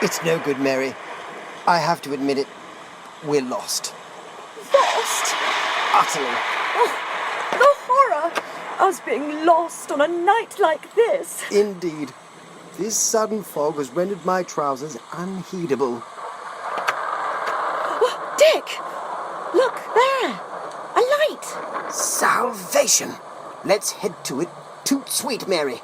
It's no good, Mary. I have to admit it. We're lost. Lost? Utterly. Oh, the horror! Us being lost on a night like this. Indeed. This sudden fog has rendered my trousers unheedable. Oh, Dick! Look, there! A light! Salvation! Let's head to it. Toot sweet, Mary.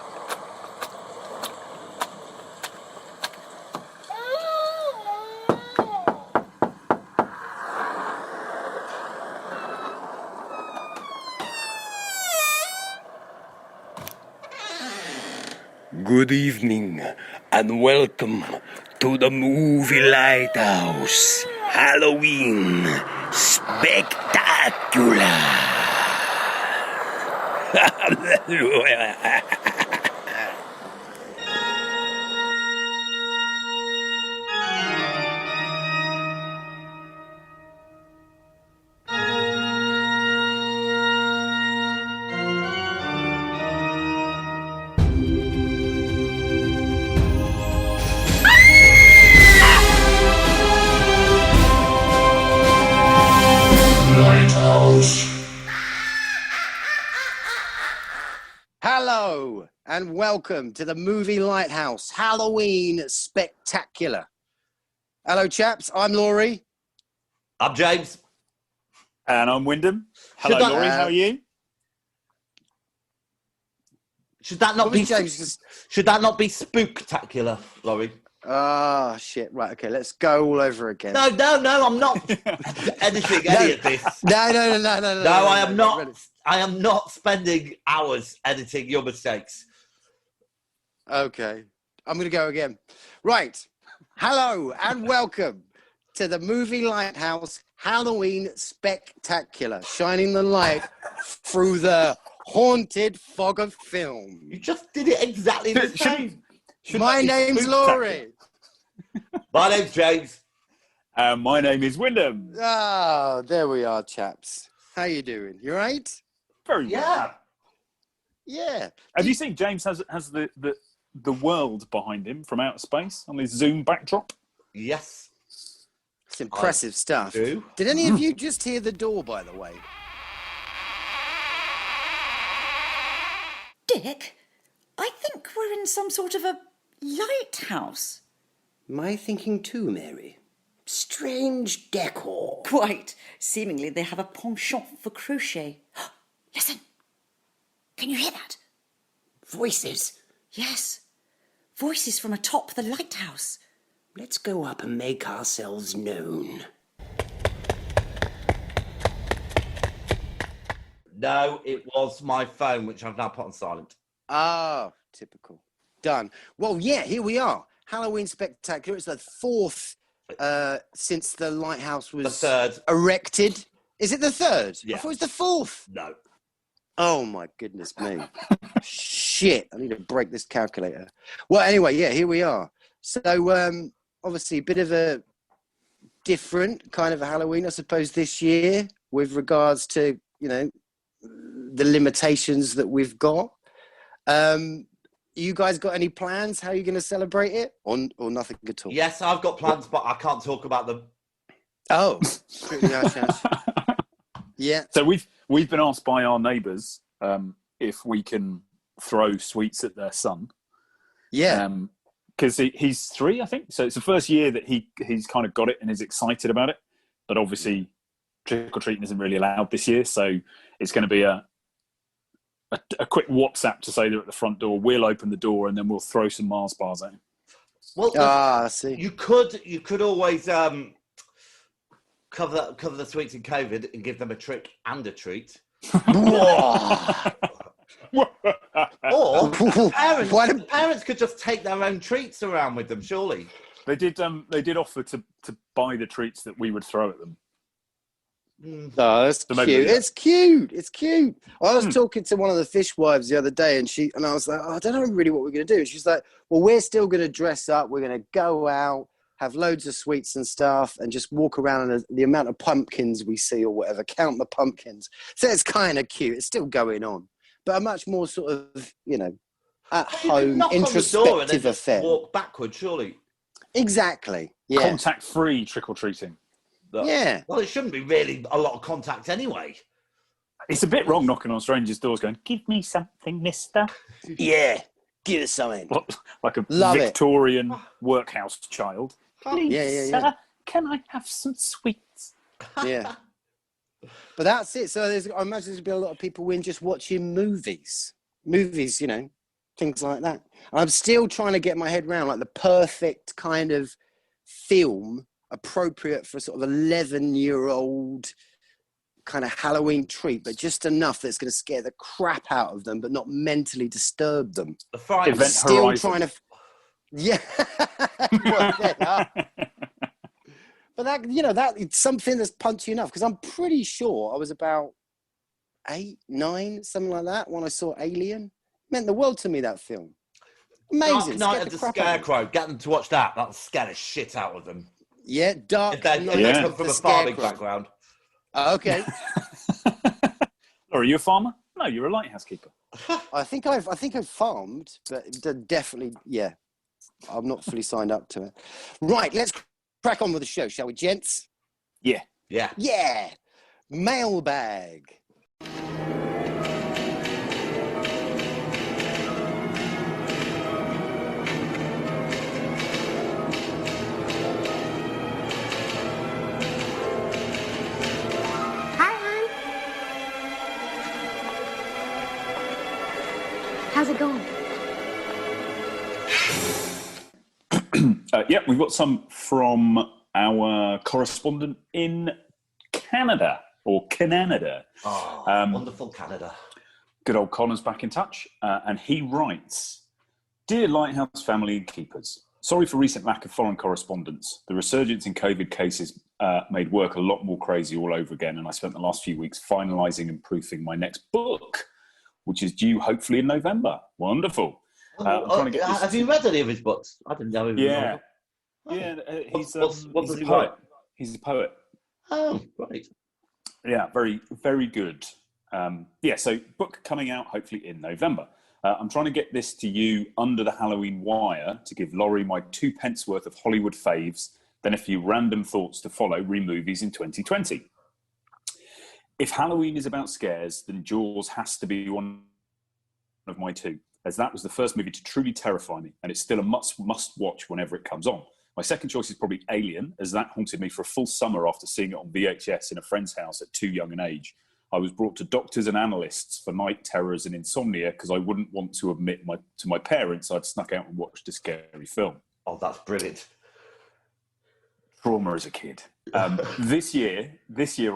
Good evening, and welcome to the movie Lighthouse. Halloween Spectacular. Hello, and welcome to the movie Lighthouse Halloween Spectacular. Hello, chaps. I'm Laurie. I'm James. And I'm Wyndham. Hello, Should I- Laurie. How are you? Should that not be James? Should that not be spooktacular, Laurie? Ah, shit. Right, okay, let's go all over again. No, I'm not editing any of this. No, I am not. I am not spending hours editing your mistakes. Okay, I'm going to go again. Right. Hello, and welcome to the movie Lighthouse Halloween Spectacular, shining the light through the haunted fog of film. You just did it exactly the same. My name's Laurie. My name's James. My name is Wyndham. Ah, there we are, chaps. How you doing? You right? Very well. Yeah. Yeah. Have you seen James has the world behind him from outer space on his Zoom backdrop? Yes. It's impressive stuff. do. Did any of you just hear the door, by the way? Dick, I think we're in some sort of a lighthouse. My thinking too, Mary. Strange decor. Quite. Seemingly they have a penchant for crochet. Listen. Can you hear that? Voices. Yes. Voices from atop the lighthouse. Let's go up and make ourselves known. No, it was my phone, which I've now put on silent. Ah, typical. Done. Well, yeah, here we are. Halloween Spectacular. It's the fourth since the lighthouse was The third. erected. Is it the third? Yeah. I thought it was the fourth. No. Oh, my goodness me. Shit. I need to break this calculator. Well, anyway, yeah, here we are. So, obviously, a bit of a different kind of a Halloween, I suppose, this year with regards to, you know, the limitations that we've got. You guys got any plans? How are you going to celebrate it? Or nothing at all? Yes, I've got plans, but I can't talk about them. Oh. Yeah. So we've been asked by our neighbours if we can throw sweets at their son. Yeah. Because he's 3, I think. So it's the first year that he's kind of got it and is excited about it. But obviously, trick-or-treating isn't really allowed this year. So it's going to be a quick WhatsApp to say they're at the front door. We'll open the door and then we'll throw some Mars bars at him. Well, I see. you could always cover the sweets in COVID and give them a trick and a treat. Or parents could just take their own treats around with them, surely. They did offer to buy the treats that we would throw at them. Oh, that's So cute. maybe, yeah. It's cute. It's cute. I was talking to one of the fishwives the other day, and I was like, I don't know really what we're going to do. And she's like, well, we're still going to dress up. We're going to go out, have loads of sweets and stuff, and just walk around and the amount of pumpkins we see or whatever, count the pumpkins. So it's kind of cute. It's still going on, but a much more sort of, you know, at home, Knock on the door and then introspective just affair. walk backwards, surely. Exactly. Yeah. Contact-free trick-or-treating. Yeah. Well, it shouldn't be really a lot of contact anyway. It's a bit wrong knocking on strangers' doors going, give me something, mister. Yeah. Give us something. Like a Love Victorian workhouse child. Please, Yeah. sir, can I have some sweets? Yeah. But that's it. So I imagine there's be a lot of people in just watching movies, you know, things like that. And I'm still trying to get my head around like the perfect kind of film appropriate for sort of 11-year-old kind of Halloween treat, but just enough that's going to scare the crap out of them, but not mentally disturb them. The Friday Event Still Horizon. trying to, yeah. Well, yeah. But that, you know, that it's something that's punchy enough, because I'm pretty sure I was about 8, 9, something like that when I saw Alien. It meant the world to me, that film. Amazing. Dark Night Scared of the crap out of me. Scarecrow. Get them to watch that. That'll scare the shit out of them. Yeah, Dark If they Night come of from the a farming Scarecrow. background. Okay. Or are you a farmer? No, you're a lighthouse keeper. I think I've farmed, but definitely, yeah. I'm not fully signed up to it. Right, let's crack on with the show, shall we, gents? Yeah. Yeah. Yeah. Mailbag. Hi, hon. How's it going? Yeah, we've got some from our correspondent in Canada, or Canada. Oh, wonderful Canada. Good old Connor's back in touch, and he writes, Dear Lighthouse family and keepers, sorry for recent lack of foreign correspondence. The resurgence in COVID cases made work a lot more crazy all over again, and I spent the last few weeks finalising and proofing my next book, which is due hopefully in November. Wonderful. I'm trying to get this Have you read any of his books? I didn't know he was Yeah. Oh. Yeah, he's, what he's does a he poet. write? He's a poet. Oh, right. Yeah, very, very good. So book coming out hopefully in November. I'm trying to get this to you under the Halloween wire to give Laurie my 2 pence worth of Hollywood faves, then a few random thoughts to follow re-movies in 2020. If Halloween is about scares, then Jaws has to be one of my 2, as that was the first movie to truly terrify me, and it's still a must-watch whenever it comes on. My second choice is probably Alien, as that haunted me for a full summer after seeing it on VHS in a friend's house at too young an age. I was brought to doctors and analysts for night terrors and insomnia because I wouldn't want to admit to my parents I'd snuck out and watched a scary film. Oh, that's brilliant. Trauma as a kid. This year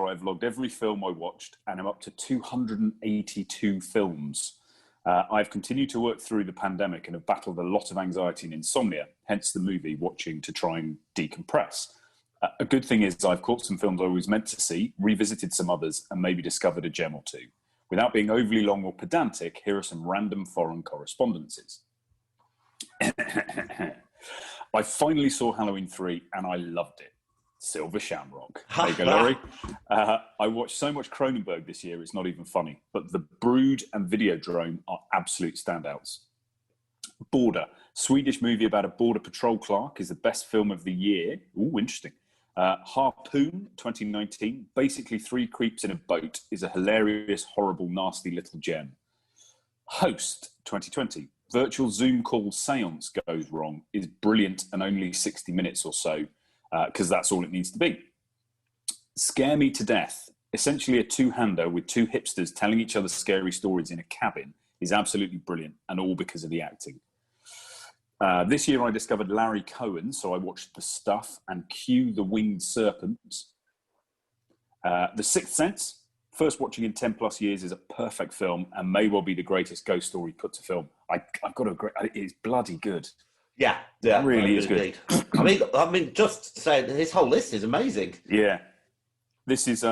I've logged every film I watched, and I'm up to 282 films. I've continued to work through the pandemic and have battled a lot of anxiety and insomnia, hence the movie watching to try and decompress. A good thing is I've caught some films I was meant to see, revisited some others, and maybe discovered a gem or 2. Without being overly long or pedantic, here are some random foreign correspondences. I finally saw Halloween 3 and I loved it. Silver Shamrock. There you go, Laurie. I watched so much Cronenberg this year, it's not even funny. But The Brood and Videodrome are absolute standouts. Border. Swedish movie about a border patrol clerk is the best film of the year. Ooh, interesting. Harpoon, 2019. Basically 3 creeps in a boat is a hilarious, horrible, nasty little gem. Host, 2020. Virtual Zoom call seance goes wrong is brilliant and only 60 minutes or so. Because that's all it needs to be. Scare Me to Death, essentially a 2-hander with 2 hipsters telling each other scary stories in a cabin, is absolutely brilliant, and all because of the acting. This year I discovered Larry Cohen, so I watched The Stuff and Q the Winged Serpent. The Sixth Sense, first watching in 10 plus years, is a perfect film and may well be the greatest ghost story put to film. I've got to agree, it's bloody good. Yeah, It really is good. I mean, just to say his whole list is amazing. Yeah. This is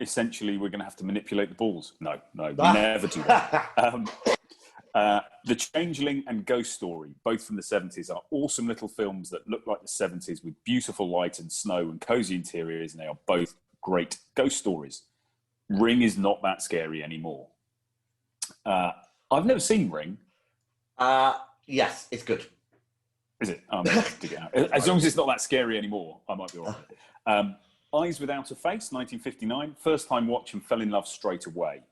essentially we're going to have to manipulate the balls. No, we never do that. The Changeling and Ghost Story, both from the 70s, are awesome little films that look like the 70s with beautiful light and snow and cozy interiors, and they are both great ghost stories. Ring is not that scary anymore. I've never seen Ring. Yes, it's good. Is it? Oh, no, to get out. As long as it's not that scary anymore, I might be all right. Eyes Without a Face, 1959. First time watch and fell in love straight away.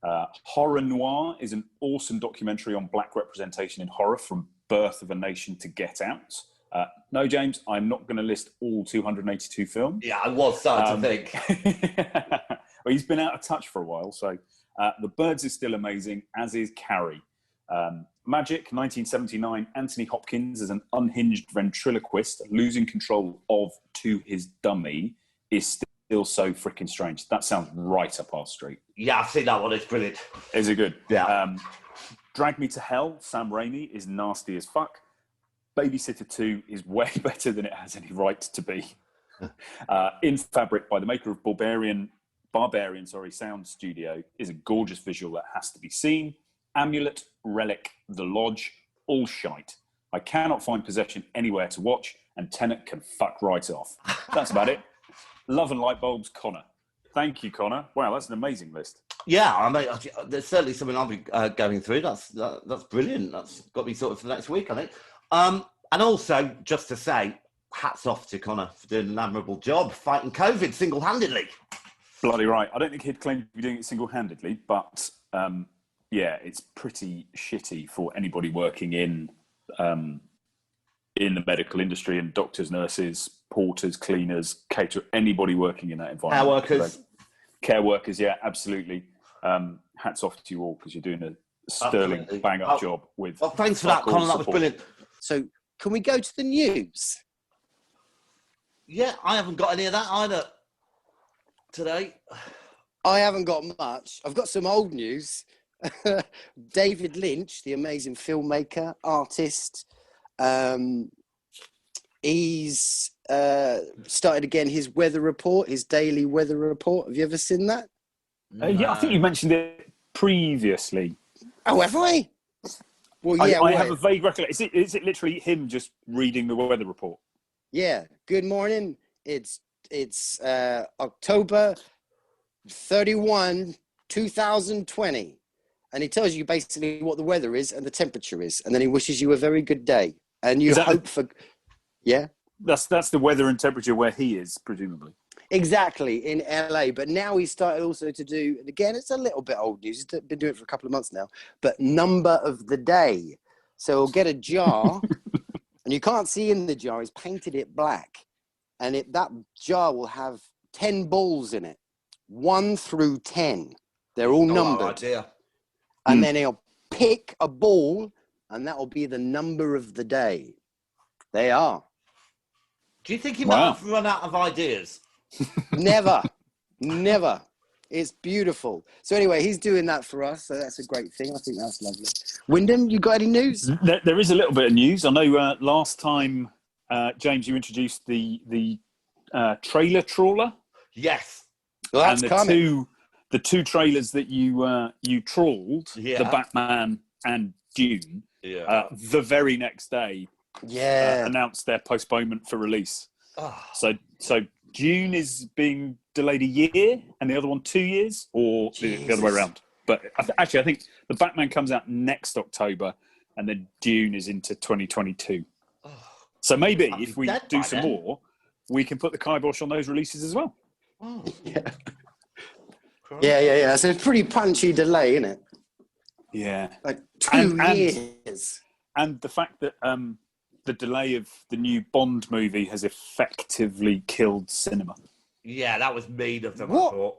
Horror Noir is an awesome documentary on black representation in horror, from Birth of a Nation to Get Out. No, James, I'm not going to list all 282 films. Yeah, I was starting to think. Well, he's been out of touch for a while, so The Birds is still amazing, as is Carrie. Magic, 1979. Anthony Hopkins is an unhinged ventriloquist losing control of To His Dummy is still so freaking strange. That sounds right up our street. Yeah, I've seen that one. It's brilliant. Is it good? Yeah. Drag Me to Hell, Sam Raimi, is nasty as fuck. Babysitter 2 is way better than it has any right to be. In Fabric, by the maker of Barbarian Sound Studio, is a gorgeous visual that has to be seen. Amulet, Relic, The Lodge, all shite. I cannot find Possession anywhere to watch, and Tenet can fuck right off. That's about it. Love and Light Bulbs, Connor. Thank you, Connor. Wow, that's an amazing list. Yeah, I mean, there's certainly something I'll be going through. That's brilliant. That's got me sorted for the next week, I think. And also, just to say, hats off to Connor for doing an admirable job fighting COVID single-handedly. Bloody right. I don't think he'd claim to be doing it single-handedly, but yeah, it's pretty shitty for anybody working in the medical industry, and doctors, nurses, porters, cleaners, caterers, anybody working in that environment. Care workers, yeah, absolutely. Hats off to you all, because you're doing a sterling bang-up job with... Well, thanks for that, Connor. That was brilliant. So, can we go to the news? Yeah, I haven't got any of that either today. I haven't got much. I've got some old news. David Lynch, the amazing filmmaker, artist, he's started again his weather report, his daily weather report. Have you ever seen that? Yeah, I think you mentioned it previously. Oh, have I? Well, yeah, I have a vague recollection. Is it literally him just reading the weather report? Yeah. Good morning. It's October 31, 2020. And he tells you basically what the weather is and the temperature is. And then he wishes you a very good day. And you hope for... Yeah? That's the weather and temperature where he is, presumably. Exactly, in LA. But now he's started also to do, and again, it's a little bit old news. He's been doing it for a couple of months now, but number of the day. So he'll get a jar, and you can't see in the jar. He's painted it black. And that jar will have 10 balls in it, 1 through 10. They're all numbered. And then he'll pick a ball, and that will be the number of the day. They are. Do you think he might have run out of ideas? Never. It's beautiful. So anyway, he's doing that for us, so that's a great thing. I think that's lovely. Wyndham, you got any news? There is a little bit of news. I know last time, James, you introduced the trailer trawler. Yes. Well, that's and coming. The two trailers that you trawled, the Batman and Dune, the very next day, announced their postponement for release. Oh. So Dune is being delayed a year, and the other one 2 years, or the other way around. But I think the Batman comes out next October, and then Dune is into 2022. Oh. So maybe if we do some more, we can put the kibosh on those releases as well. Oh. Yeah. So it's a pretty punchy delay, isn't it? Yeah. Like 2 years. And the fact that the delay of the new Bond movie has effectively killed cinema. Yeah, that was mean of them, What? I thought.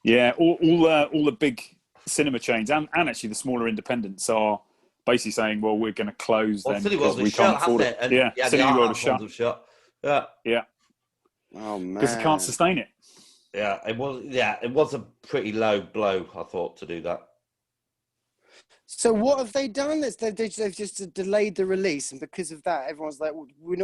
Yeah, all the big cinema chains and actually the smaller independents are basically saying, well, we're going to close then because we can't afford it. Yeah, Cineworld is shut. Yeah. Oh, man. Because they can't sustain it. Yeah, it was a pretty low blow, I thought, to do that. So what have they done? They've just delayed the release, and because of that, everyone's like, well, we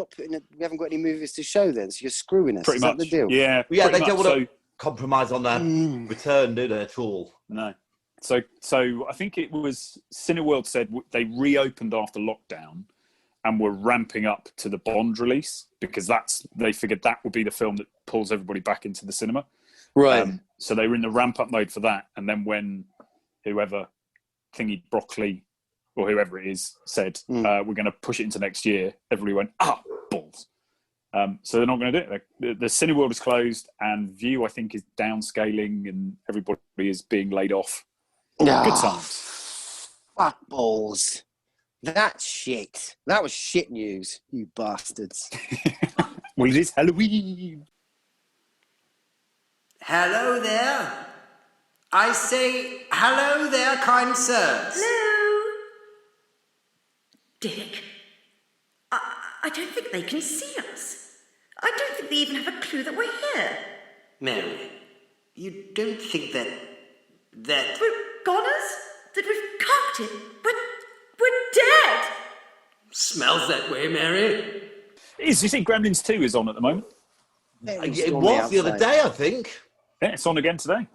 haven't got any movies to show then, so you're screwing us. Pretty much. Is that the deal? Yeah, they don't want to compromise on their return, do they, at all? No. So I think it was Cineworld said they reopened after lockdown and were ramping up to the Bond release because they figured that would be the film that pulls everybody back into the cinema. Right. So they were in the ramp up mode for that, and then when whoever Thingy Broccoli or whoever it is, said, we're going to push it into next year, everybody went, balls. So they're not going to do it. The Cineworld is closed, and View, I think, is downscaling, and everybody is being laid off. Good times. Fuck balls. That's shit. That was shit news, you bastards. Well, it is Halloween. Hello there. I say hello there, kind sirs. Hello? Dick, I don't think they can see us. I don't think they even have a clue that we're here. Mary, you don't think that... We're goners? That we've cocked it? We're dead! Smells that way, Mary. You see, Gremlins 2 is on at the moment. It was the other day, I think. Yeah, it's on again today.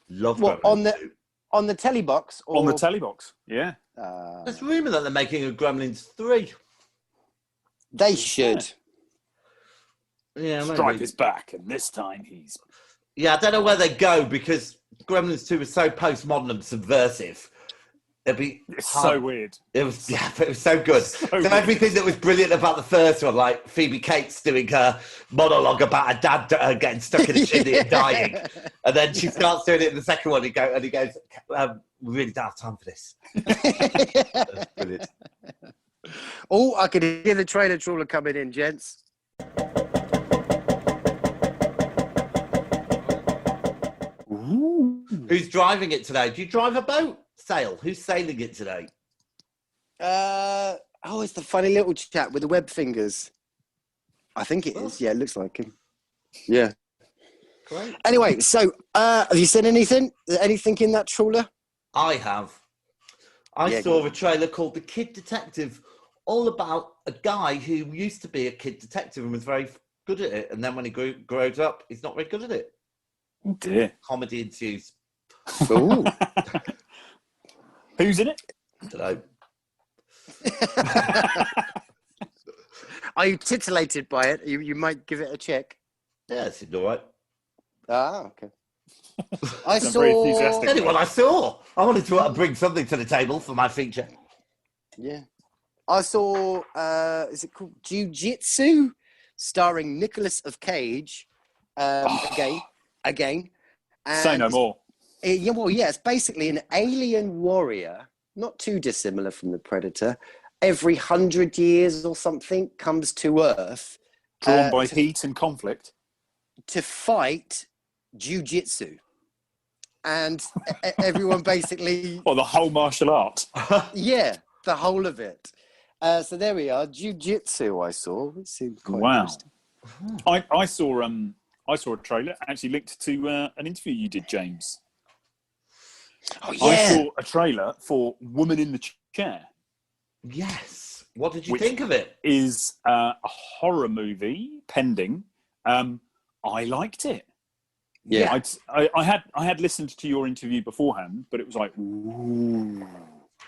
Love what, Gremlins 2. on the telly box? Or... On the telly box, yeah. There's rumour that they're making a Gremlins 3. They should. Yeah, Stripe is back, and this time he's... Yeah, I don't know where they go, because Gremlins 2 was so postmodern and subversive. It's so weird. It was so good. So everything that was brilliant about the first one, like Phoebe Cates doing her monologue about her dad getting stuck in a chimney and dying, and then she starts doing it in the second one, and he goes, "We really don't have time for this." That's brilliant. Oh, I could hear the trailer trawler coming in, gents. Ooh. Who's driving it today? Do you drive a boat? Sail. Who's sailing it today? It's the funny little chap with the web fingers. I think it is. Yeah, it looks like him. Yeah. Great. Anyway, so have you seen anything? Anything in that trawler? I have. I saw a trailer called The Kid Detective, all about a guy who used to be a kid detective and was very good at it, and then when he grows up, he's not very good at it. Oh dear. Comedy ensues. Ooh. Who's in it? I don't know. Are you titillated by it? You might give it a check. Yeah, it seemed all right. Okay. I I'm very enthusiastic. Anyone I saw. I wanted to bring something to the table for my feature. Yeah. I saw, is it called Jiu-Jitsu? Starring Nicholas of Cage. Again. And Say no more. It's basically an alien warrior, not too dissimilar from the Predator. Every 100 years or something comes to Earth. Drawn by heat and conflict. To fight jiu-jitsu. And everyone basically... Or the whole martial art. Yeah, the whole of it. So there we are. Jiu-jitsu I saw. It seemed quite interesting. I saw a trailer actually linked to an interview you did, James. Oh, yeah. I saw a trailer for Woman in the Chair. Yes. What did you think of it? Is a horror movie pending. I liked it. Yeah. I had listened to your interview beforehand, but it was like, ooh.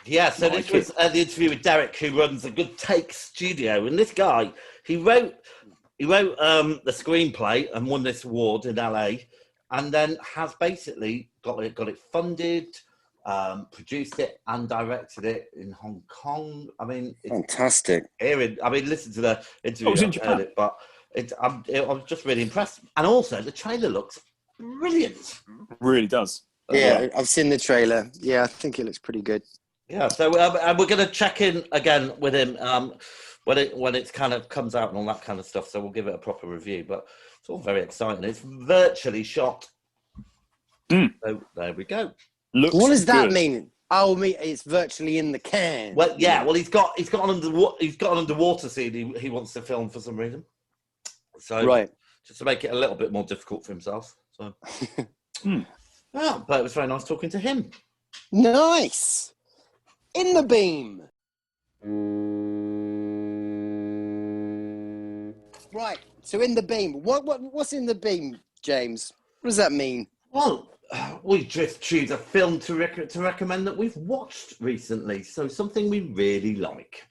Yeah, so this was the interview with Derek, who runs a Good Take studio, and this guy, he wrote the screenplay and won this award in LA, and then has basically got it funded, produced it and directed it in Hong Kong. I mean, it's fantastic. Listen to the interview. in Japan. Heard it, but I was just really impressed, and also the trailer looks brilliant. Really does. Yeah, I've seen the trailer. Yeah, I think it looks pretty good. Yeah, so we're going to check in again with him when it kind of comes out and all that kind of stuff. So we'll give it a proper review. But it's all very exciting. It's virtually shot. So there we go. What does that mean? Oh, it's virtually in the can. Well, yeah. Well, he's got an underwater scene he wants to film for some reason. So just to make it a little bit more difficult for himself. So yeah, but it was very nice talking to him. Nice. In the beam. Right. So in the beam. What's in the beam, James? What does that mean? Well, we just choose a film to recommend that we've watched recently. So something we really like.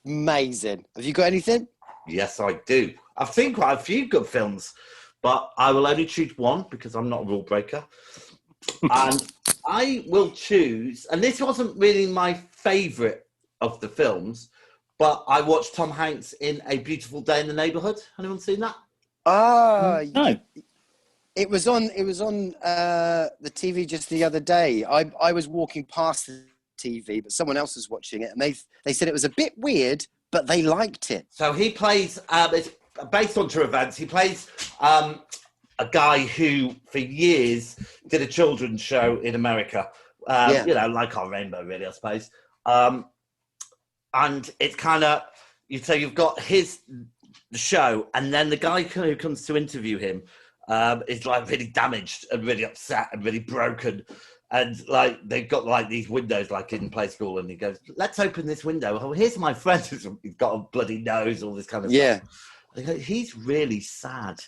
Amazing. Have you got anything? Yes, I do. I've seen quite a few good films, but I will only choose one because I'm not a rule breaker. And I will choose, and this wasn't really my favourite of the films, but I watched Tom Hanks in A Beautiful Day in the Neighbourhood. Anyone seen that? No. It was on the TV just the other day. I was walking past the TV, but someone else was watching it, and they said it was a bit weird, but they liked it. So he plays, it's based on true events. He plays a guy who, for years, did a children's show in America. You know, like our Rainbow, really, I suppose. And it's kind of, so you've got the show, and then the guy who comes to interview him is like really damaged and really upset and really broken. And like they've got like these windows like in play school, and he goes, "Let's open this window. Oh, here's my friend who's got a bloody nose, all this kind of stuff." He's really sad.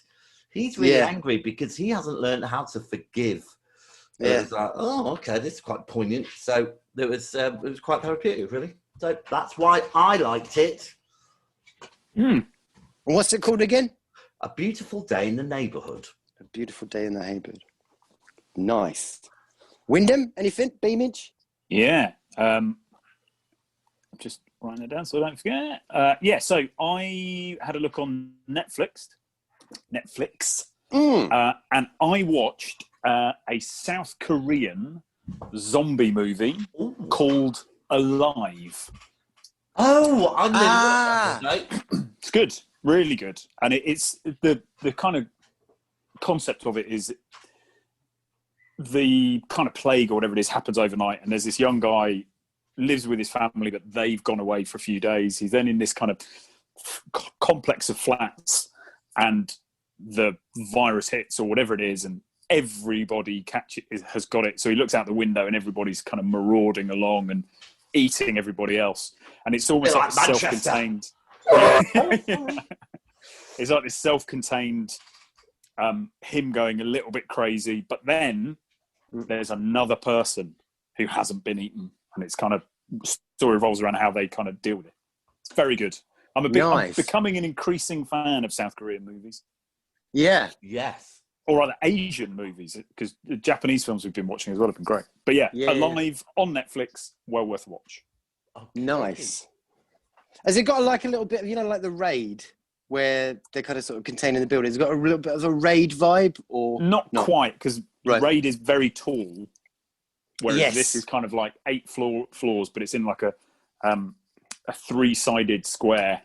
He's really angry because he hasn't learned how to forgive. It's like, oh, okay, this is quite poignant. So it was quite therapeutic, really. So that's why I liked it. What's it called again? A Beautiful Day in the Neighbourhood. A Beautiful Day in the Neighbourhood. Nice. Wyndham, anything? Beamage? Yeah. Just writing it down so I don't forget. So I had a look on Netflix. And I watched a South Korean zombie movie called Alive. Oh, I know. It's good, really good. And it's the kind of concept of it is the kind of plague or whatever it is happens overnight, and there's this young guy lives with his family, but they've gone away for a few days. He's then in this kind of complex of flats, and the virus hits or whatever it is, and everybody has got it. So he looks out the window, and everybody's kind of marauding along and eating everybody else, and it's almost like self-contained. It's like this self-contained him going a little bit crazy, but then there's another person who hasn't been eaten, and it's kind of story revolves around how they kind of deal with it. It's very good. I'm becoming an increasing fan of South Korean movies. Yeah. Yes. Or rather Asian movies, because the Japanese films we've been watching as well have been great. But Alive on Netflix, well worth a watch. Okay. Nice. Has it got like a little bit of, like the Raid, where they're kind of sort of contained in the building? Has it got a little bit of a Raid vibe, or not quite? Because Raid is very tall, whereas this is kind of like 8 floors, but it's in like a 3-sided square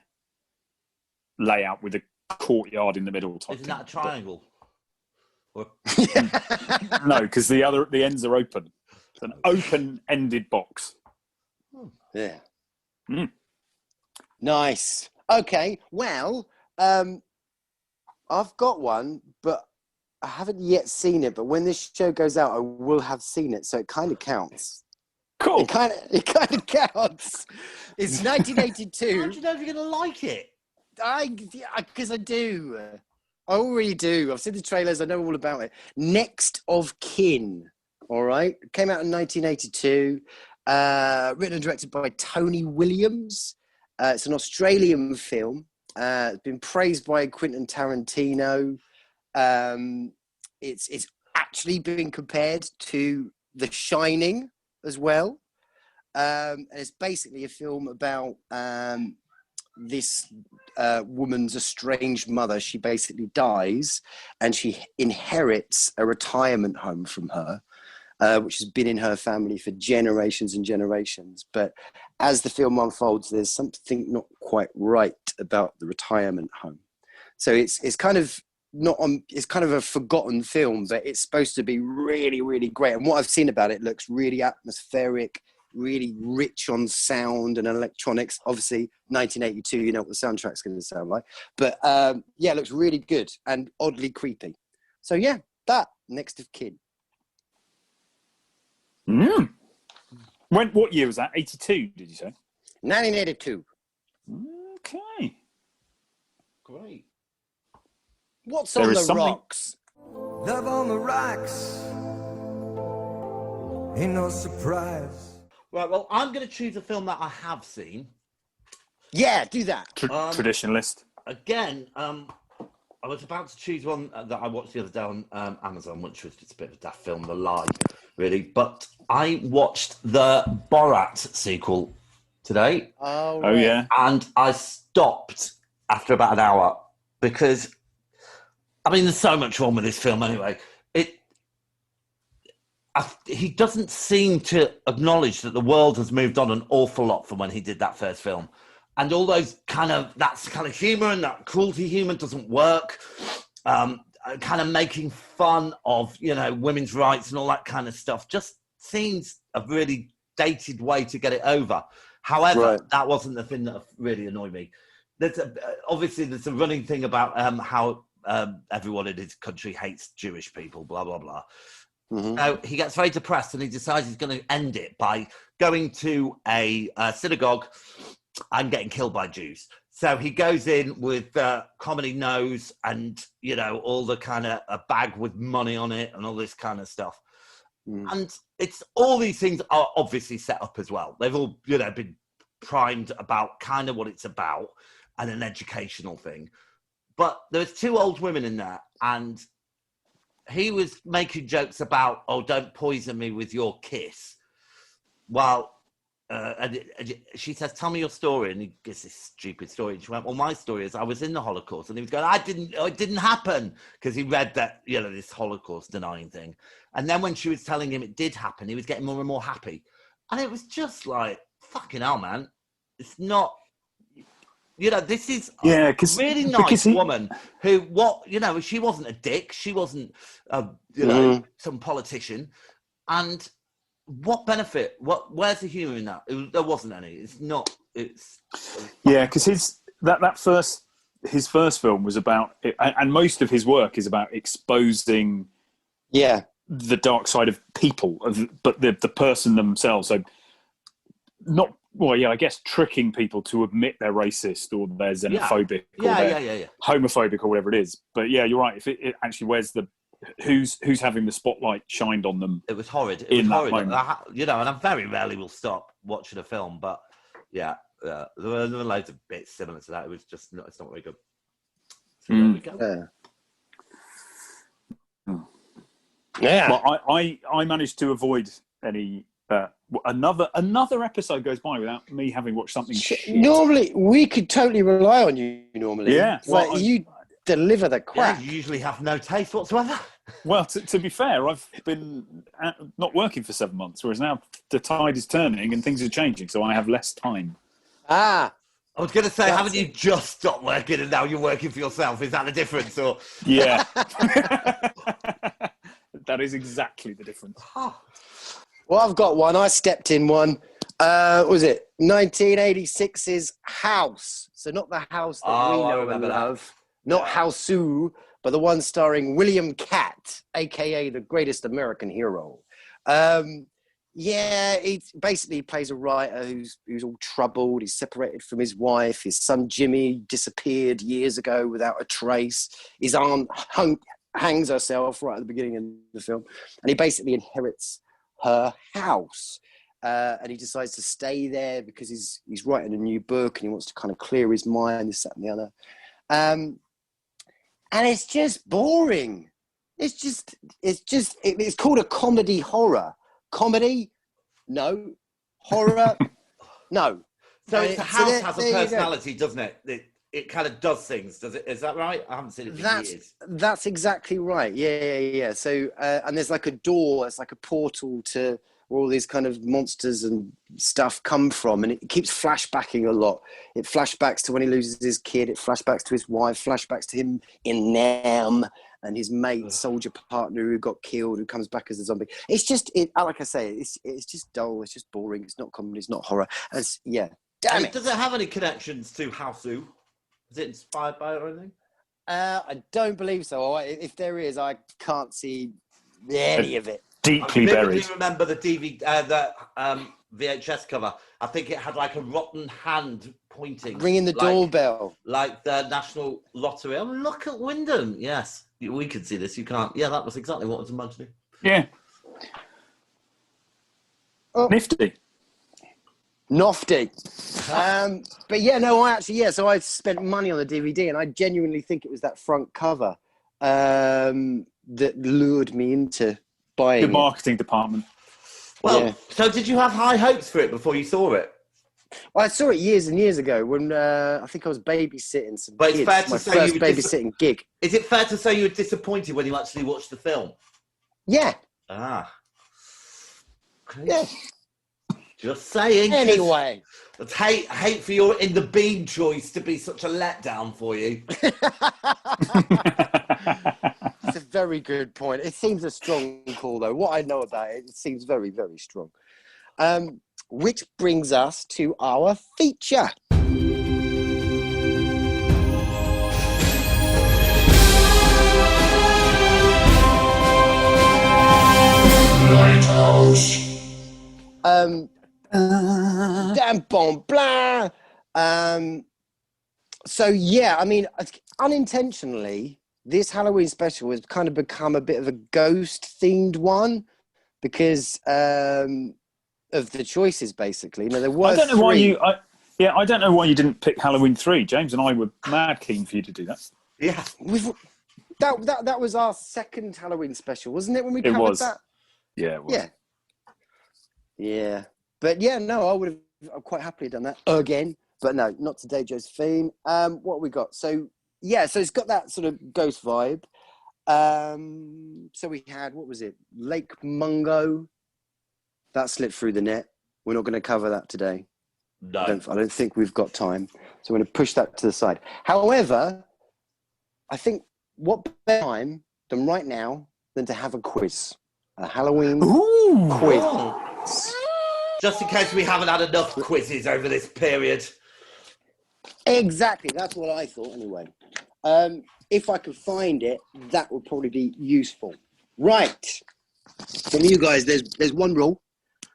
layout with a courtyard in the middle. Isn't that a triangle? No, because the ends are open. It's an open-ended box. Yeah. Nice. Okay. Well, I've got one, but I haven't yet seen it. But when this show goes out, I will have seen it, so it kind of counts. Cool. It kind of counts. It's 1982. How do you know if you're going to like it? Because I do. I already do. I've seen the trailers. I know all about it. Next of Kin. All right. It came out in 1982. Written and directed by Tony Williams. It's an Australian film. It's been praised by Quentin Tarantino. It's actually been compared to The Shining as well. And it's basically a film about this woman's estranged mother. She basically dies, and she inherits a retirement home from her, which has been in her family for generations and generations. But as the film unfolds, there's something not quite right about the retirement home. So it's kind of it's kind of a forgotten film, but it's supposed to be really, really great. And what I've seen about it looks really atmospheric, really rich on sound and electronics. Obviously, 1982, you know what the soundtrack's going to sound like. But it looks really good and oddly creepy. So yeah, that Next of Kin. What year was that? 82, did you say? 1982. Okay. Great. What's on the rocks? Love on the rocks. Ain't no surprise. Right, well, I'm going to choose a film that I have seen. Yeah, do that. Traditionalist. Again, I was about to choose one that I watched the other day on Amazon, which was just a bit of a daft film, The Lie. really. But I watched the Borat sequel today. Oh, Oh, yeah. And I stopped after about an hour because, I mean, there's so much wrong with this film anyway. He doesn't seem to acknowledge that the world has moved on an awful lot from when he did that first film. And all those kind of humour and that cruelty humour doesn't work. Kind of making fun of, women's rights and all that kind of stuff just seems a really dated way to get it over. However, that wasn't the thing that really annoyed me. Obviously, there's a running thing about how everyone in his country hates Jewish people, blah, blah, blah. Mm-hmm. So he gets very depressed and he decides he's going to end it by going to a synagogue and getting killed by Jews. So he goes in with comedy nose and, all the kind of a bag with money on it and all this kind of stuff. Mm. And it's all these things are obviously set up as well. They've all, been primed about kind of what it's about and an educational thing. But there's two old women in there and he was making jokes about, oh, don't poison me with your kiss. Well, and she says, tell me your story. And he gives this stupid story. And she went, well, my story is I was in the Holocaust. And he was going, it didn't happen. Because he read that, this Holocaust denying thing. And then when she was telling him it did happen, he was getting more and more happy. And it was just like, fucking hell, man. It's not, this is a really nice woman who, she wasn't a dick. She wasn't, some politician. And what benefit? Where's the humour in that? There wasn't any. It's not. Because his first film was about, and most of his work is about exposing, the dark side of people, but the person themselves. So not. Well, I guess tricking people to admit they're racist or they're xenophobic or they're homophobic or whatever it is. But you're right. If it actually wears who's having the spotlight shined on them. It was horrid. That moment. And I very rarely will stop watching a film, but there were loads of bits similar to that. It was just it's not very good. So there we go. Yeah. Well, I managed to avoid any. Another episode goes by without me having watched something shit. Normally, we could totally rely on you. Normally, yeah. Well, you deliver the crap. Yeah, you usually have no taste whatsoever. Well, to be fair, I've been not working for 7 months, whereas now the tide is turning and things are changing, so I have less time. I was going to say, haven't you just stopped working and now you're working for yourself? Is that the difference? Or yeah, that is exactly the difference. Well, I've got one. I stepped in one. Was it 1986's House? So not the house that we know and love. Not Houseu, but the one starring William Catt, a.k.a. the greatest American hero. He basically plays a writer who's all troubled. He's separated from his wife. His son Jimmy disappeared years ago without a trace. His aunt hangs herself right at the beginning of the film. And he basically inherits her house. And he decides to stay there because he's writing a new book and he wants to kind of clear his mind, this, that, and the other. And it's just boring. It's called a comedy horror. Comedy? No. Horror? No. So the house has a personality, doesn't it? It kind of does things, does it? Is that right? I haven't seen it for years. That's exactly right. Yeah. So, and there's like a door, it's like a portal to where all these kind of monsters and stuff come from. And it keeps flashbacking a lot. It flashbacks to when he loses his kid. It flashbacks to his wife, flashbacks to him in Nam and his mate, soldier partner who got killed, who comes back as a zombie. It's just, like I say, it's just dull. It's just boring. It's not comedy. It's not horror. Damn it. Does it have any connections to Houseu? Is it inspired by it or anything? I don't believe so. If there is, I can't see any of it. Deeply buried. I remember the VHS cover. I think it had like a rotten hand pointing. Ringing the doorbell. Like the National Lottery. Oh, look at Wyndham. Yes. We could see this. You can't. Yeah, that was exactly what I was imagining. Yeah. Oh. Nifty. But so I spent money on the DVD and I genuinely think it was that front cover that lured me into buying Good it. marketing department. Well, Yeah. so did you have high hopes for it before you saw it? Well, I saw it years and years ago when I think I was babysitting some But it's kids. fair to My say first you were babysitting gig. Is it fair to say you were disappointed when you actually watched the film? Yeah. Ah. Okay. Yeah. Just saying. 'Cause Anyway. I'd hate for your In the Bean choice to be such a letdown for you. It's a very good point. It seems a strong call, though. What I know about it, it seems very, very strong. Which brings us to our feature. Lighthouse. Damn bon blah. So yeah, I mean, unintentionally, this Halloween special has kind of become a bit of a ghost-themed one because of the choices, basically. You know, there were I don't know three. I don't know why you didn't pick Halloween 3. James and I were mad keen for you to do that. Yeah. That was our second Halloween special, wasn't it? When we It covered was. that. Yeah, it was. Yeah. But yeah, no, I would have quite happily done that again. But no, not today, Josephine. What have we got? So yeah, so it's got that sort of ghost vibe. So we had, what was it? Lake Mungo. That slipped through the net. We're not going to cover that today. No. I don't think we've got time. So we're going to push that to the side. However, I think what better time than right now than to have a quiz. A Halloween quiz. Just in case we haven't had enough quizzes over this period. Exactly. That's what I thought anyway. If I could find it, that would probably be useful. Right. From you guys, there's one rule.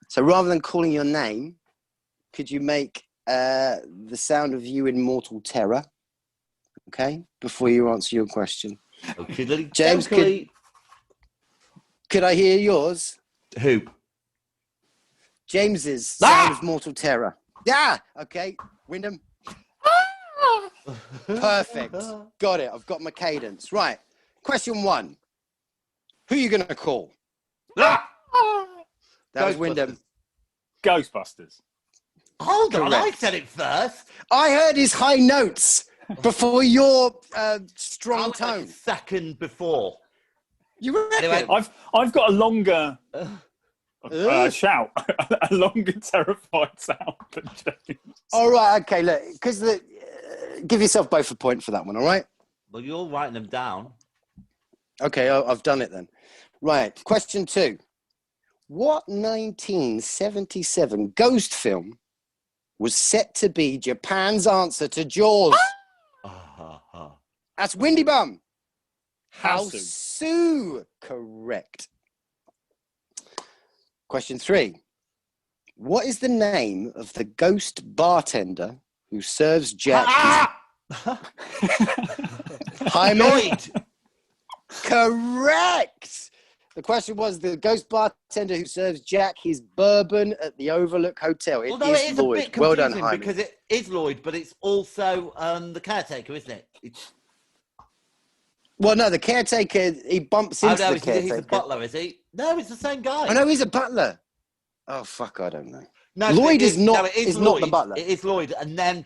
So rather than calling your name, could you make the sound of you in mortal terror? Okay, before you answer your question. Okay, James, could I hear yours? Who? James's sound of mortal terror. Yeah. Okay. Wyndham. Perfect. Got it. I've got my cadence. Right. Question 1. Who are you going to call? That was Wyndham. Ghostbusters. Hold on, I Correct. said it first. I heard his high notes before your strong I tone. was second before. You reckon? Anyway. I've got a longer shout, a longer terrified sound than James. All right. Okay. Look, because give yourself both a point for that one. All right. Well, you're writing them down. Okay. I've done it then. Right. Question 2. What 1977 ghost film was set to be Japan's answer to Jaws? That's Windy Bum. House-Sue. Correct. Question 3. What is the name of the ghost bartender who serves Jack? Hyman? Lloyd. Correct. The question was the ghost bartender who serves Jack his bourbon at the Overlook Hotel. It Although is it is Lloyd. a bit Well done, confusing Hyman. because it is Lloyd, but it's also the caretaker, isn't it? Well, no, the caretaker, he bumps into the caretaker. He's a butler, is he? No, it's the same guy. I know he's a butler. Oh, fuck, I don't know. No, Lloyd is not, it is not Lloyd. the butler. It is Lloyd. And then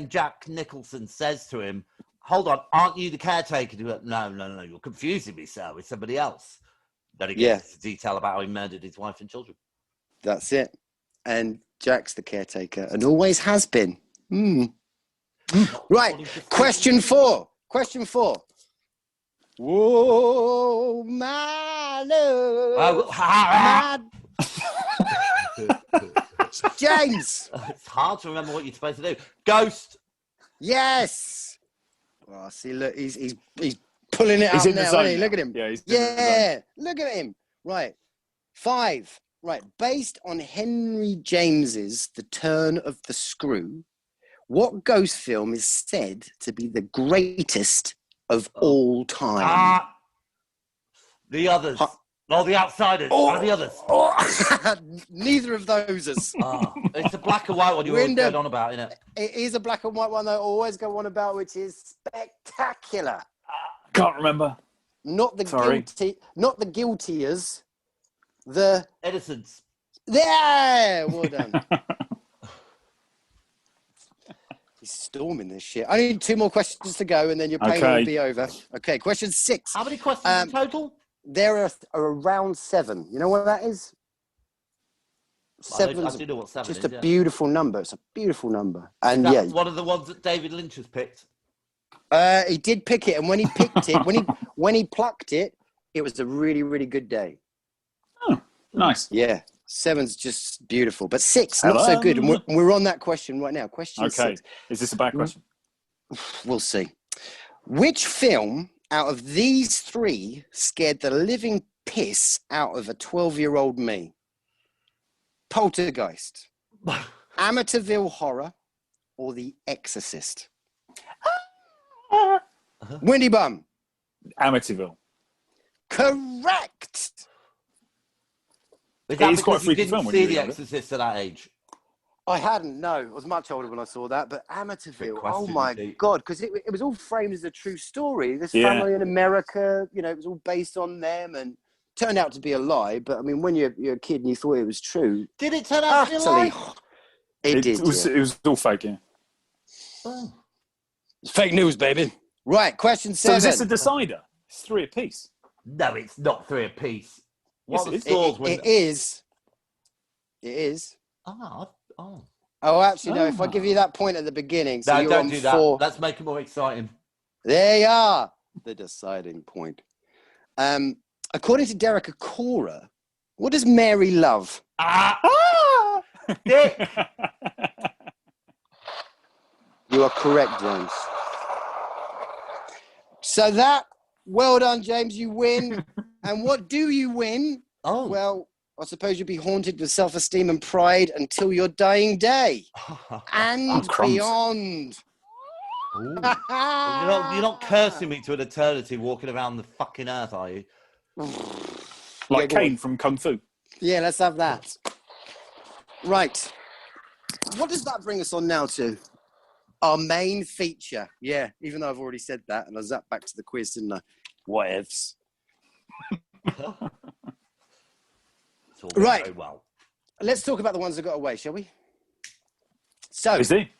Jack Nicholson says to him, hold on, aren't you the caretaker? No, you're confusing me, sir, with somebody else. Then he gets into detail about how he murdered his wife and children. That's it. And Jack's the caretaker and always has been. Right, question 4. Whoa, my love. James. It's hard to remember what you're supposed to do. Ghost. Yes. Oh, see, look, he's pulling it He's out in the now. zone Isn't he? Look now. at him. Yeah, he's in the Yeah, look at him. Right. 5. Right. Based on Henry James's The Turn of the Screw, what ghost film is said to be the greatest of all time? The others. The Outsiders. One of the others. Neither of those is. It's a black and white one you were going on about, isn't it? It is a black and white one that I always go on about, which is spectacular. Can't remember. not the Sorry. not the guiltiers, the Edison's. there. Well done. He's storming this shit. I need 2 more questions to go, and then your pain will be over. Okay, question 6. How many questions in total? There are around 7. You know what that is? I do know what 7 just is. a beautiful number. It's a beautiful number. And That's one of the ones that David Lynch has picked. He did pick it, and when he picked it, when he plucked it, it was a really, really good day. Oh, nice. Yeah, 7's just beautiful, but 6 not so good. And we're on that question right now. Question 6. Is this a bad question? We'll see. Which film out of these 3 scared the living piss out of a 12-year-old me? Poltergeist, Amityville Horror, or The Exorcist? Windy Bum. Amityville. Correct. Is that It is quite a because you freaky didn't film when see you The were younger. Exorcist at that age? I hadn't, no. I was much older when I saw that, but Amityville, question, oh my indeed. God, because it was all framed as a true story. This Yeah. family in America, you know, it was all based on them and turned out to be a lie. But I mean, when you're a kid and you thought it was true, Did it turn out to be a lie? it did. It was all fake, yeah. Oh. It's fake news, baby. Right, question 7. So is this a decider? It's 3 apiece. No, it's not 3 apiece. Yes, What it the is. scores when... It is. It is. Oh. Oh, actually, no. If I give you that point at the beginning, so No, you're don't on do that. 4. Let's make it more exciting. There you are. The deciding point. According to Derek Acora, what does Mary love? Dick! You are correct, James. So well done, James. You win. And what do you win? Oh. Well, I suppose you'll be haunted with self-esteem and pride until your dying day and crumbs. beyond. You're not cursing me to an eternity walking around the fucking earth, are you? Like go Kane on. from Kung Fu. Yeah, let's have that. Right. What does that bring us on now to? Our main feature. Yeah, even though I've already said that, and I zapped back to the quiz, didn't I? Whatevs. It's all going Right. very well. Let's talk about the ones that got away, shall we? So, Is he?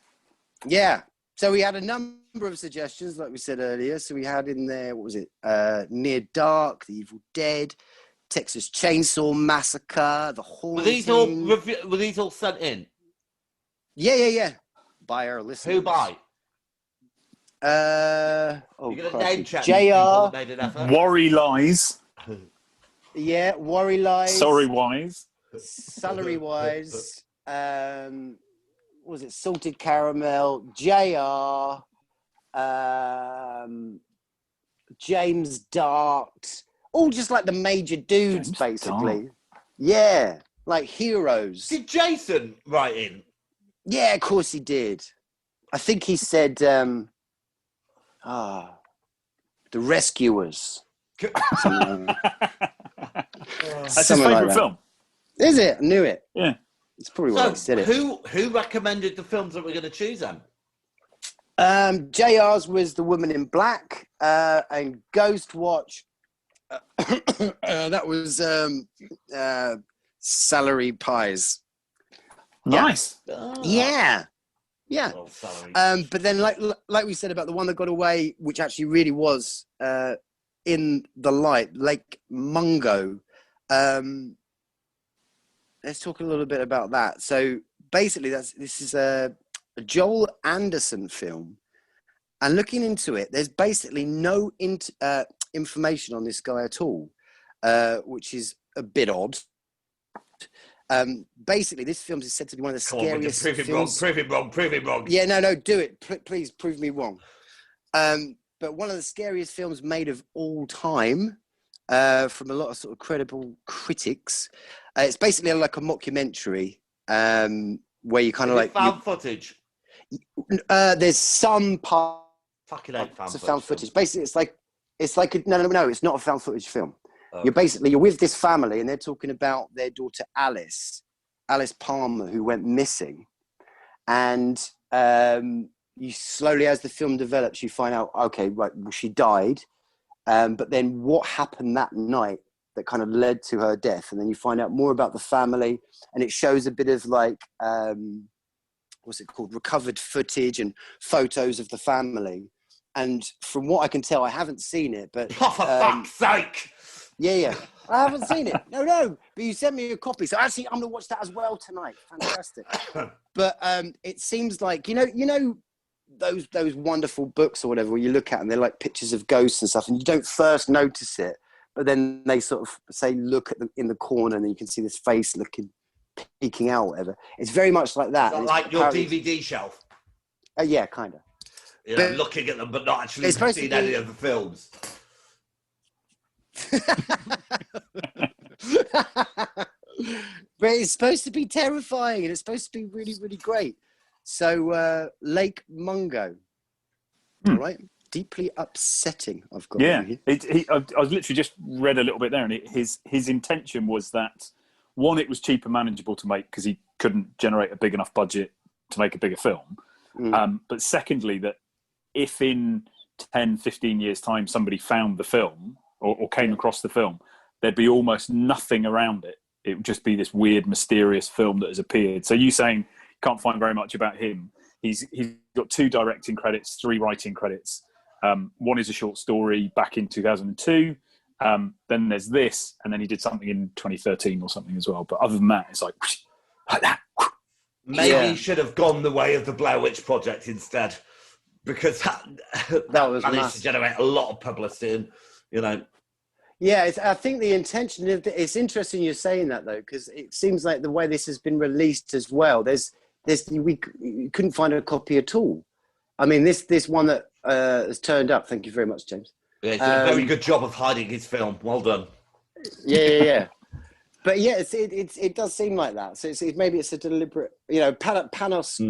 yeah. So we had a number of suggestions, like we said earlier. So we had in there, what was it? Near Dark, The Evil Dead, Texas Chainsaw Massacre, The Haunting. Were these all sent in? Yeah. By our listeners. Who by? Oh, You're going to crikey. name check these people that JR. made an effort? Worry lies. Yeah, Worry Lies. Sorry, wise. Salary Wise. What was it? Salted Caramel. JR. James Dart. All just like the major dudes, James basically. Dart. Yeah, like heroes. Did Jason write in? Yeah, of course he did. I think he said, The Rescuers. That's his Something like favourite that. film. Is it? I knew it. Yeah. It's probably why he So, said it. who recommended the films that we're going to choose then? JR's was The Woman in Black, and Ghostwatch. That was Salary Pies. Nice. Yeah. Oh, sorry. But then, like we said about the one that got away, which actually really was in the light, Lake Mungo. Let's talk a little bit about that. So basically, this is a Joel Anderson film, and looking into it, there's basically no information on this guy at all, which is a bit odd. Basically, this film is said to be one of the scariest films. Prove it wrong. Yeah, no, do it. Please prove me wrong. But one of the scariest films made of all time, from a lot of sort of credible critics. It's basically like a mockumentary, where you kind of like found footage. there's some parts Fucking hate of found footage. Basically, it's like no, it's not a found footage film. Okay. You're with this family, and they're talking about their daughter Alice Palmer, who went missing, and you slowly, as the film develops, you find out, okay, right, well, she died, But then what happened that night that kind of led to her death, and then you find out more about the family, and it shows a bit of like what's it called, recovered footage and photos of the family. And from what I can tell, I haven't seen it, but Oh, for fuck's sake! yeah, I haven't seen it. No, but you sent me a copy, so actually I'm gonna watch that as well tonight. Fantastic. But it seems like you know those wonderful books or whatever where you look at and they're like pictures of ghosts and stuff, and you don't first notice it, but then they sort of say look at them in the corner, and then you can see this face peeking out, or whatever. It's very much like that. Like your DVD shelf. Yeah, kind of. You know, looking at them, but not actually seeing any of the films. But it's supposed to be terrifying, and it's supposed to be really, really great. So Lake Mungo, all right, deeply upsetting. I've got I was literally just read a little bit there, and his intention was that one, it was cheap and manageable to make because he couldn't generate a big enough budget to make a bigger film. But secondly, that if in 10, 15 years' time somebody found the film or came across the film, there'd be almost nothing around it. It would just be this weird, mysterious film that has appeared. So you saying can't find very much about him. He's got 2 directing credits, 3 writing credits. One is a short story back in 2002. Then there's this, and then he did something in 2013 or something as well. But other than that, it's like that. Maybe he should have gone the way of the Blair Witch Project instead, because that was managed massive. to generate a lot of publicity. And, you know, yeah, I think the intention of it's interesting you're saying that though, because it seems like the way this has been released as well. We couldn't find a copy at all. I mean, this one that has turned up. Thank you very much, James. Yeah, he's done a very good job of hiding his film. Well done. Yeah. But yeah, it does seem like that. So maybe it's a deliberate, Panos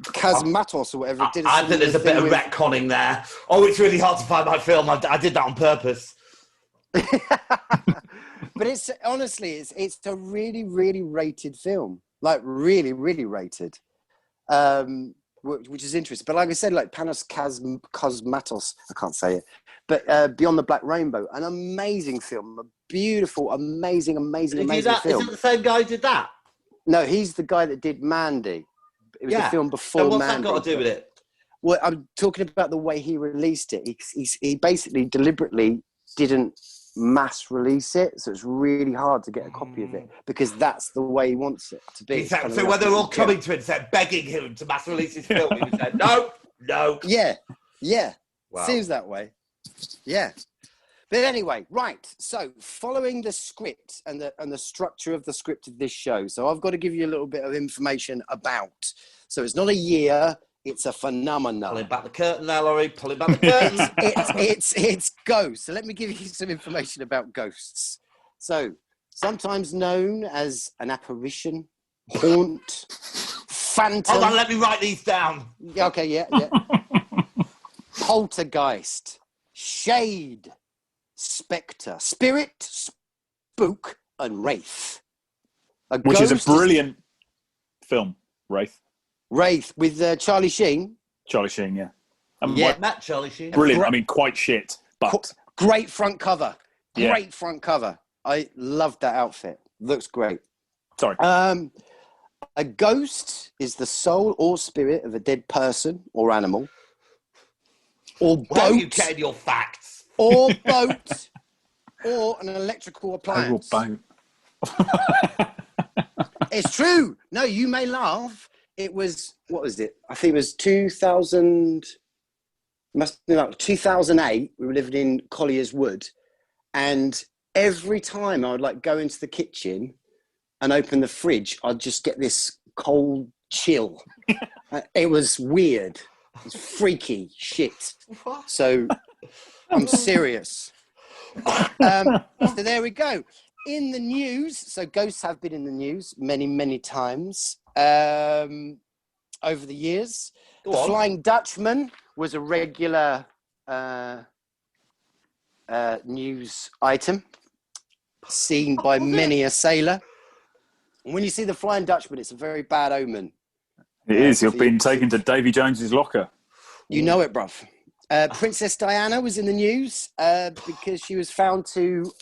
Kazmatos or whatever. I think there's a bit of retconning there. Oh, it's really hard to find my film. I did that on purpose. But it's honestly, it's a really, really rated film. Like really, really rated. Which is interesting. But like I said, like Panos Kazmatos, I can't say it. But Beyond the Black Rainbow, an amazing film, a beautiful, amazing film. Is it the same guy who did that? No, he's the guy that did Mandy. It was the film before so what's Mandy. That got to do with it? Well, I'm talking about the way he released it. He basically deliberately didn't mass release it, so it's really hard to get a copy of it because that's the way he wants it to be. So when they're all coming to him and begging him to mass release his film, he would say, no. Yeah. Wow. Seems that way. Yeah. But anyway, right. So following the script and the structure of the script of this show, so I've got to give you a little bit of information about. So it's not a year, it's a phenomenon. Pulling back the curtain now, Laurie. Pulling back the curtain. It's ghosts. So let me give you some information about ghosts. So sometimes known as an apparition, haunt, phantom. Hold on, let me write these down. Okay, yeah. Poltergeist, shade, spectre, spirit, spook, and wraith. Which is a brilliant film, Wraith. Wraith with Charlie Sheen. Charlie Sheen, yeah. Matt Charlie Sheen. Brilliant. I mean, quite shit, but great front cover. Front cover. I loved that outfit. Looks great. Sorry. A ghost is the soul or spirit of a dead person or animal. Or boat. Where are you getting your facts? Or boat. Or an electrical appliance. Boat. It's true. No, you may laugh. It was, what was it? I think it was 2000, must be like 2008. We were living in Collier's Wood. And every time I would like go into the kitchen and open the fridge, I'd just get this cold chill. It was weird. It was freaky shit. So I'm serious. So there we go. In the news, so ghosts have been in the news many, many times over the years. The Flying Dutchman was a regular news item seen by many a sailor. And when you see the Flying Dutchman, it's a very bad omen. It is. You've been taken to Davy Jones's locker. You know it, bruv. Princess Diana was in the news because she was found to.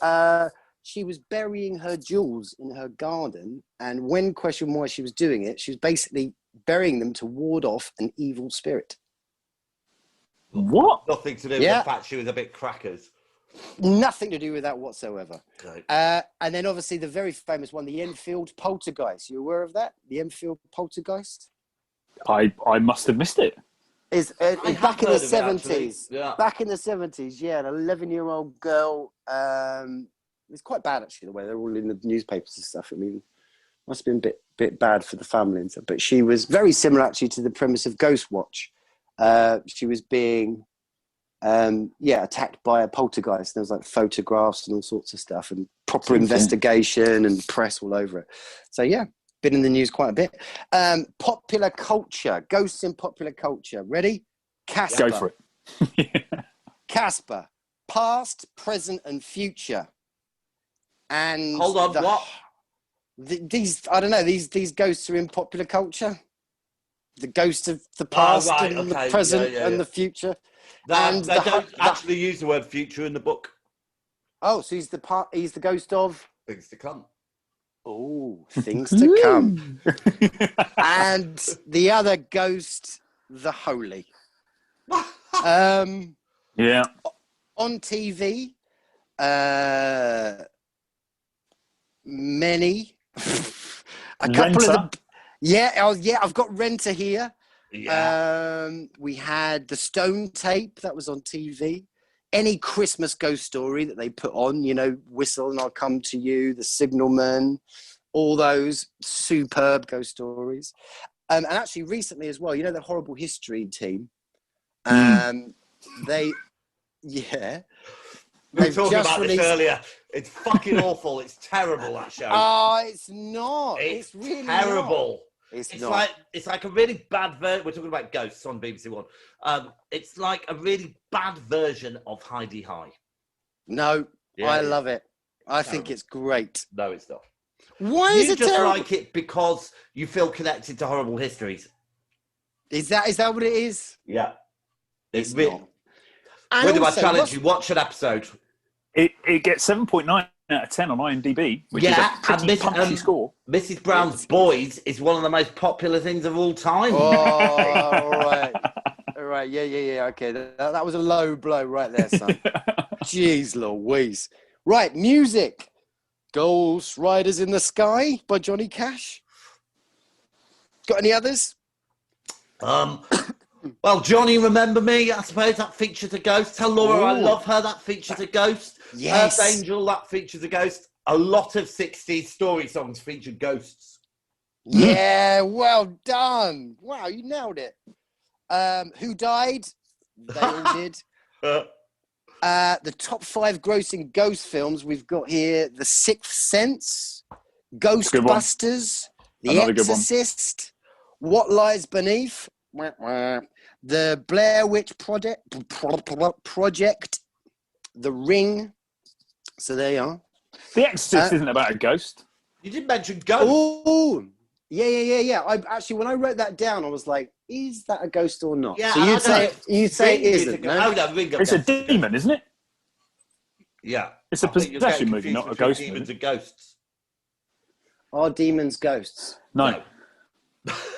She was burying her jewels in her garden, and when questioned why she was doing it, she was basically burying them to ward off an evil spirit. What? Nothing to do with Yeah. the fact she was a bit crackers. Nothing to do with that whatsoever. Okay. And then obviously the very famous one, the Enfield poltergeist. You aware of that? The Enfield poltergeist? I must have missed it. Is I have back in the heard of it, actually. 70s. Yeah. Back in the 70s, yeah, an 11-year-old girl. It's quite bad actually the way they're all in the newspapers and stuff. I mean, must have been a bit bad for the family and stuff. But she was very similar actually to the premise of Ghostwatch. She was being attacked by a poltergeist. There was like photographs and all sorts of stuff and proper investigation and press all over it. So yeah, been in the news quite a bit. Popular culture, ghosts in popular culture. Ready? Casper. Go for it. Casper, past, present, and future. And Hold on, what? These I don't know. These ghosts are in popular culture. The ghost of the past right, and okay. the present Yeah. and the future. They don't actually use the word future in the book. Oh, so he's the ghost of Things to come. oh things to come. And the other ghost, the holy. Yeah. On TV, many, a couple of the, I've got Renter here. Yeah. We had the Stone Tape that was on TV. Any Christmas ghost story that they put on, you know, Whistle and I'll Come to You, The Signalman, all those superb ghost stories. And actually recently as well, you know, the Horrible History team. They we were talking about this earlier. It's fucking awful. It's terrible, that show. Oh, it's not. It's really terrible. Not. It's like a really bad version. We're talking about ghosts on BBC One. It's like a really bad version of Heidi High. No, Yeah, I love it. I think it's great. No, it's not. Why is You it just terrible? like it because you feel connected to Horrible Histories. Is that what it is? Yeah. It's really. not. And Whether I also, challenge you, watch an episode. It gets 7.9 out of 10 on IMDb, which is a pretty punchy score. Mrs. Brown's Boys is one of the most popular things of all time. Oh, all right. All right. Yeah. Okay. That was a low blow right there, son. Jeez Louise. Right. Music. Ghost Riders in the Sky by Johnny Cash. Got any others? Well, Johnny, Remember Me, I suppose that features a ghost. Tell Laura I love her, that features a ghost. Yes. Earth Angel, that features a ghost. A lot of 60s story songs feature ghosts. Yeah, well done. Wow, you nailed it. Who Died? They all did. The top 5 grossing ghost films we've got here: The Sixth Sense, Ghostbusters, The Exorcist, What Lies Beneath, The Blair Witch Project, The Ring. So there you are. The Exorcist isn't about a ghost. You did mention ghosts. Oh, yeah. I actually, when I wrote that down, I was like, "Is that a ghost or not?" Yeah, so you'd say it isn't. No? Oh, no, Ring It's a demon, isn't it? Yeah. It's a possession movie, not a ghost Demons movie. and ghosts. Are demons ghosts? No.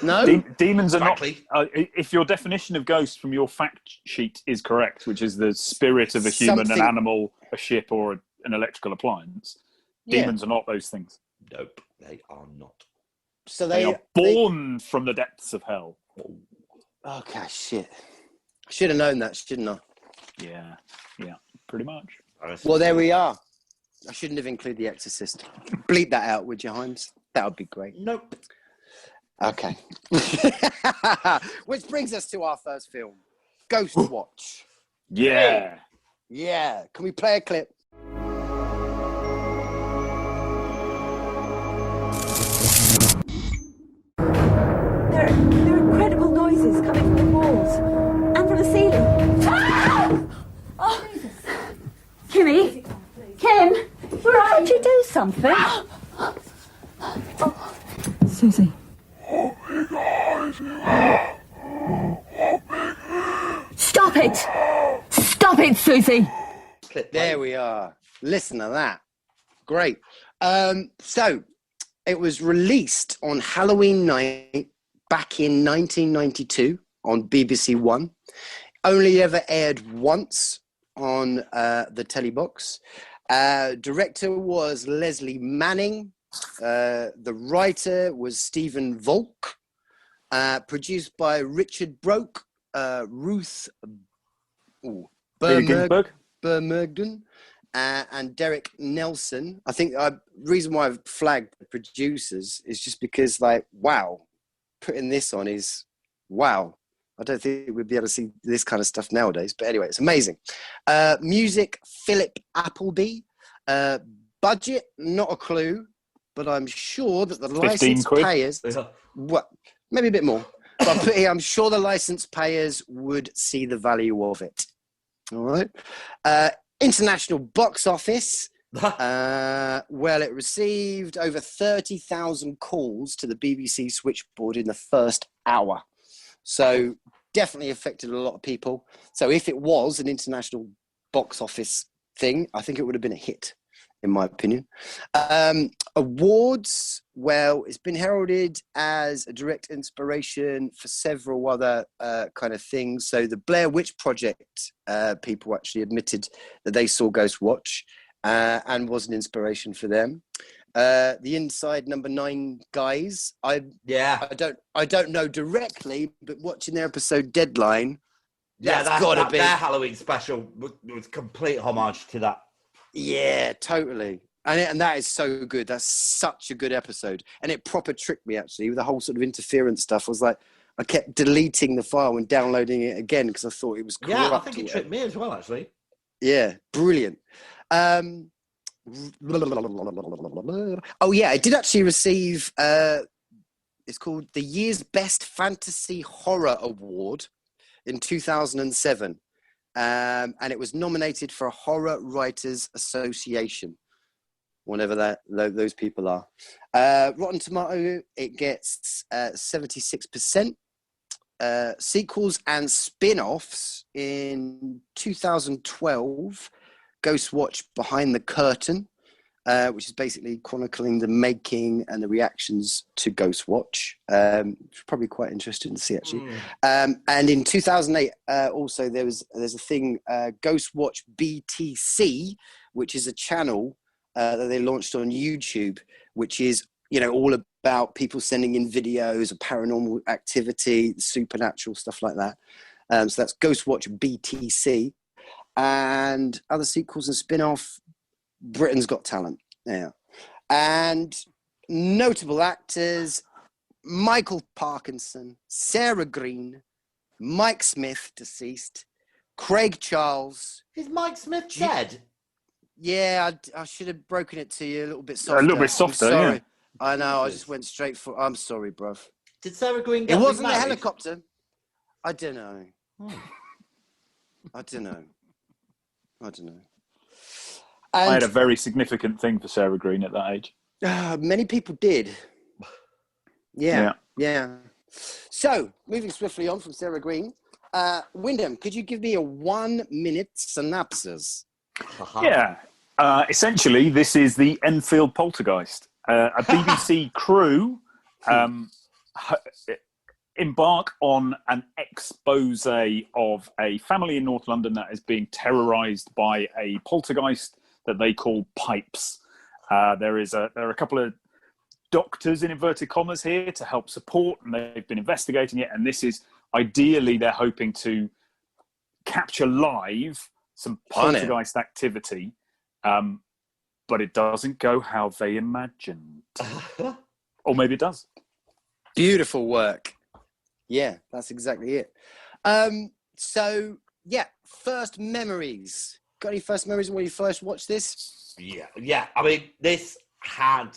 No. Demons are Frankly. not. If your definition of ghost from your fact sheet is correct, which is the spirit of a human, an animal, a ship, or an electrical appliance, demons are not those things. Nope, they are not. So They are born from the depths of hell. Okay, shit. I should have known that, shouldn't I? Yeah, pretty much. Well, there we are. I shouldn't have included The Exorcist. Bleep that out, would you, Himes? That would be great. Nope. Okay. Which brings us to our first film, Ghostwatch. Yeah. Yeah. Can we play a clip? There are incredible noises coming from the walls and from the ceiling. Ah! Oh, Kimmy? Kim? Could you do something? Susie. Stop it! Susie. There we are. Listen to that. Great. So it was released on Halloween night back in 1992 on BBC One. Only ever aired once on the telebox. Director was Leslie Manning. The writer was Stephen Volk. Produced by Richard Broke, Ruth Bermergden, and Derek Nelson. I think the reason why I've flagged the producers is just because, like, wow, putting this on is wow. I don't think we'd be able to see this kind of stuff nowadays. But anyway, it's amazing. Music, Philip Appleby. Budget, not a clue, but I'm sure that the license payers... What? Maybe a bit more. But I'll put here, I'm sure the license payers would see the value of it. All right. International box office. Well, it received over 30,000 calls to the BBC switchboard in the first hour. So definitely affected a lot of people. So if it was an international box office thing, I think it would have been a hit, in my opinion. Awards, well, it's been heralded as a direct inspiration for several other kind of things. So the Blair Witch Project, people actually admitted that they saw Ghostwatch and was an inspiration for them. The Inside Number 9 guys, I don't know directly, but watching their episode Deadline, that's got to be their Halloween special was complete homage to that. Yeah, totally. And that is so good. That's such a good episode. And it proper tricked me, actually, with the whole sort of interference stuff. I was like, I kept deleting the file and downloading it again because I thought it was corrupt. Yeah, I think it tricked me as well, actually. Yeah, brilliant. Oh, yeah, it did actually receive, it's called the Year's Best Fantasy Horror Award in 2007. And it was nominated for a Horror Writers Association, whatever those people are. Rotten Tomato, it gets 76%. Sequels and spin-offs in 2012, Ghostwatch Behind the Curtain, which is basically chronicling the making and the reactions to Ghostwatch. It's probably quite interesting to see, actually. And in 2008, also there's a thing, Ghostwatch BTC, which is a channel that they launched on YouTube, which is, you know, all about people sending in videos of paranormal activity, supernatural stuff like that. So that's Ghostwatch BTC. And other sequels and spin-off, Britain's Got Talent. Yeah. And notable actors, Michael Parkinson, Sarah Green, Mike Smith, deceased, Craig Charles. Is Mike Smith dead? Yeah, I should have broken it to you a little bit softer. A little bit softer, sorry. yeah. I know, I just went straight for... I'm sorry, bruv. Did Sarah Green get It wasn't remarried? a helicopter. I don't know. I don't know. I had a very significant thing for Sarah Green at that age. Many people did. Yeah. So, moving swiftly on from Sarah Green, Wyndham, could you give me a 1-minute synopsis? Yeah. Essentially, this is the Enfield Poltergeist. A BBC crew embark on an expose of a family in North London that is being terrorised by a poltergeist that they call Pipes. There are a couple of doctors, in inverted commas, here to help support, and they've been investigating it. And this is, ideally, they're hoping to capture live some poltergeist activity, but it doesn't go how they imagined. Or maybe it does. Beautiful work. Yeah, that's exactly it. So, yeah, first memories. Got any first memories when you first watched this? Yeah. I mean, this had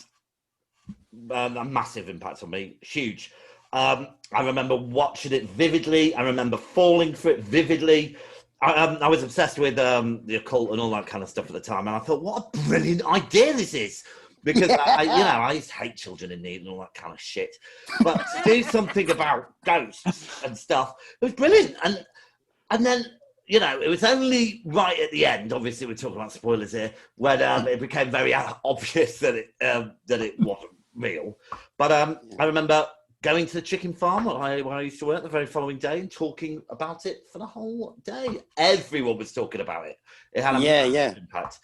a massive impact on me. Huge. I remember watching it vividly. I remember falling for it vividly. I was obsessed with the occult and all that kind of stuff at the time, and I thought, what a brilliant idea this is. Because I used to hate children in need and all that kind of shit. But to do something about ghosts and stuff, it was brilliant. And then, you know, it was only right at the end. Obviously, we're talking about spoilers here, when it became very obvious that it wasn't real. But I remember going to the chicken farm where I used to work the very following day and talking about it for the whole day. Everyone was talking about it. It had a massive impact.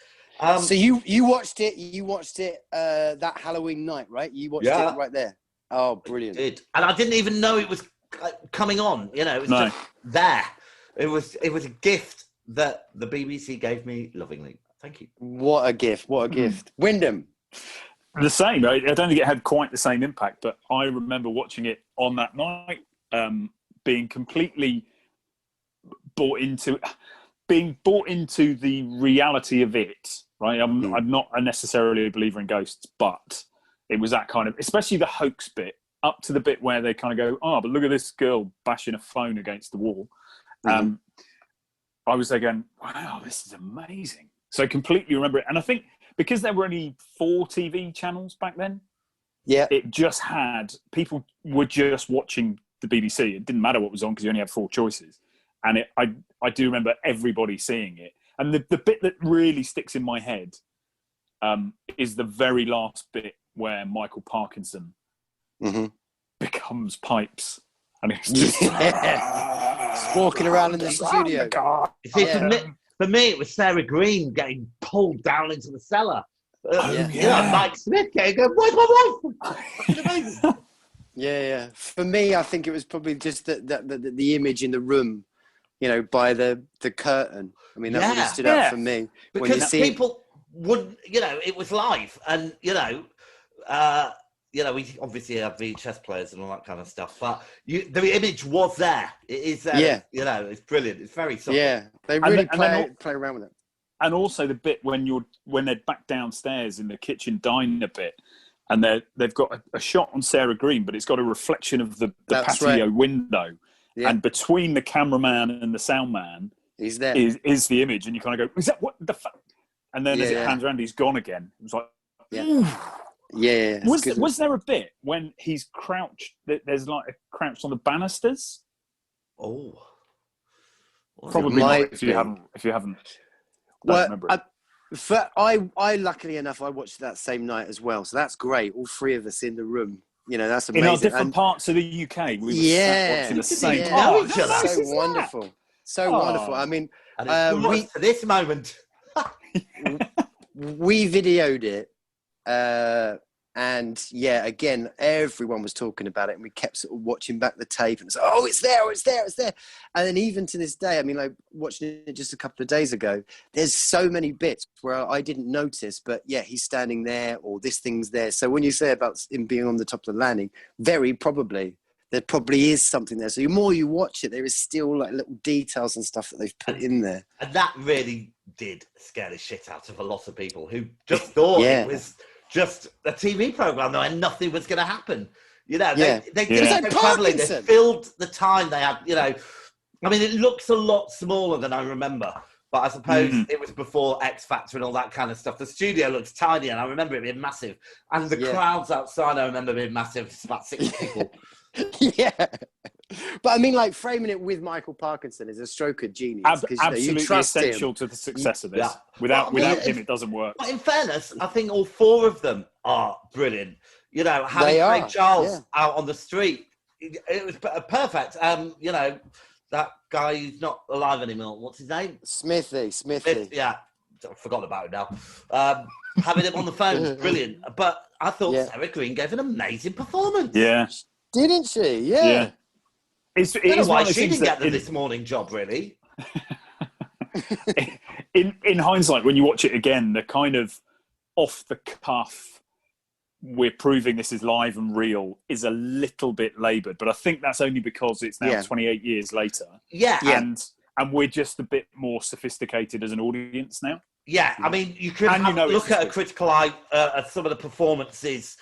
So you watched it. You watched it that Halloween night, right? You watched it right there. Oh, brilliant! I did, and I didn't even know it was coming on. You know, it was just there. It was a gift that the BBC gave me lovingly. Thank you. What a gift! What a gift, Wyndham. The same. I don't think it had quite the same impact, but I remember watching it on that night, being completely bought into the reality of it. Right, I'm not necessarily a believer in ghosts, but it was that kind of, especially the hoax bit, up to the bit where they kind of go, oh, but look at this girl bashing a phone against the wall. I was there going, wow, this is amazing. So I completely remember it, and I think because there were only 4 TV channels back then, it just had, people were just watching the BBC. It didn't matter what was on because you only had 4 choices. And I do remember everybody seeing it. And the bit that really sticks in my head is the very last bit where Michael Parkinson becomes Pipes. And it's just walking around in the studio. For me, it was Sarah Green getting pulled down into the cellar. Mike Smith getting go, where's my wife? Yeah. For me, I think it was probably just the image in the room, you know, by the curtain. I mean, that really stood out for me. Because people wouldn't, you know, it was live, and we obviously have VHS players and all that kind of stuff, but the image was there. It is there. Yeah. You know, it's brilliant. It's very soft. Yeah, they really play around with it. And also the bit when they're back downstairs in the kitchen diner bit, and they've got a shot on Sarah Green, but it's got a reflection of the patio window, and between the cameraman and the sound man, he's there. Is the image, and you kind of go, is that what the fuck? And then as it pans around, he's gone again. It was like, Was there a bit when he's crouched? There's like a crouched on the banisters. Oh, probably not if you haven't. Well, I luckily enough, I watched that same night as well, so that's great. All 3 of us in the room, you know, that's amazing. In our different parts of the UK, we were sat watching the same time. So wonderful, wonderful. I mean, we to this moment. We videoed it, and again, everyone was talking about it, and we kept sort of watching back the tape and saying, "Oh, it's there!" And then even to this day, I mean, like watching it just a couple of days ago, there's so many bits where I didn't notice, but he's standing there, or this thing's there. So when you say about him being on the top of the landing, very probably there probably is something there. So the more you watch it, there is still like little details and stuff that they've put in there. And that really did scare the shit out of a lot of people who just thought it was just a TV program and nothing was going to happen. You know, they did so cleverly. They filled the time they had, you know. I mean, it looks a lot smaller than I remember, but I suppose it was before X Factor and all that kind of stuff. The studio looks tiny, and I remember it being massive. And the crowds outside, I remember being massive. It's about 6 people. But I mean, like, framing it with Michael Parkinson is a stroke of genius. Absolutely you trust essential him. To the success of this. Without him, it doesn't work. But in fairness, I think all 4 of them are brilliant. You know, having Craig Charles out on the street, it was perfect. You know, that guy who's not alive anymore. What's his name? Smithy. Yeah, I forgot about him now. Having him on the phone was brilliant. But I thought Sarah Green gave an amazing performance. Yeah. Didn't she? Yeah. I don't know why she didn't get the This Morning job, really. in hindsight, when you watch it again, the kind of off the cuff, we're proving this is live and real, is a little bit laboured. But I think that's only because it's now 28 years later. Yeah. And we're just a bit more sophisticated as an audience now. Yeah, I mean, you could look at a critical eye at some of the performances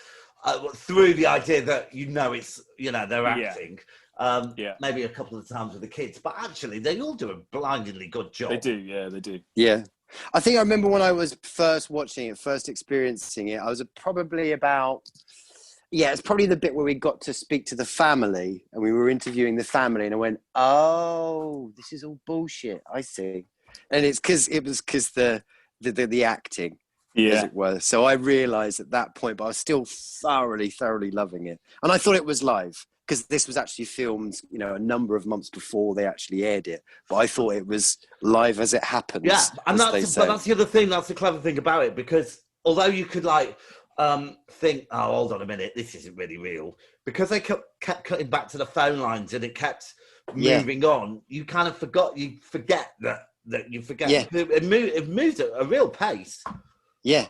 through the idea that they're acting. Maybe a couple of times with the kids, but actually they all do a blindingly good job. They do. Yeah. I think I remember when I was first watching it, first experiencing it, I was probably about Yeah, it's probably the bit where we got to speak to the family and we were interviewing the family, and I went, "Oh, this is all bullshit." I see, and it's because the acting, as it were. So I realised at that point, but I was still thoroughly loving it, and I thought it was live because this was actually filmed, a number of months before they actually aired it. But I thought it was live as it happens. Yeah, and but that's the other thing. That's the clever thing about it, because although you could think, oh, hold on a minute, this isn't really real, because they kept cutting back to the phone lines and it kept moving on. You kind of forget that it moves at a real pace. Yeah.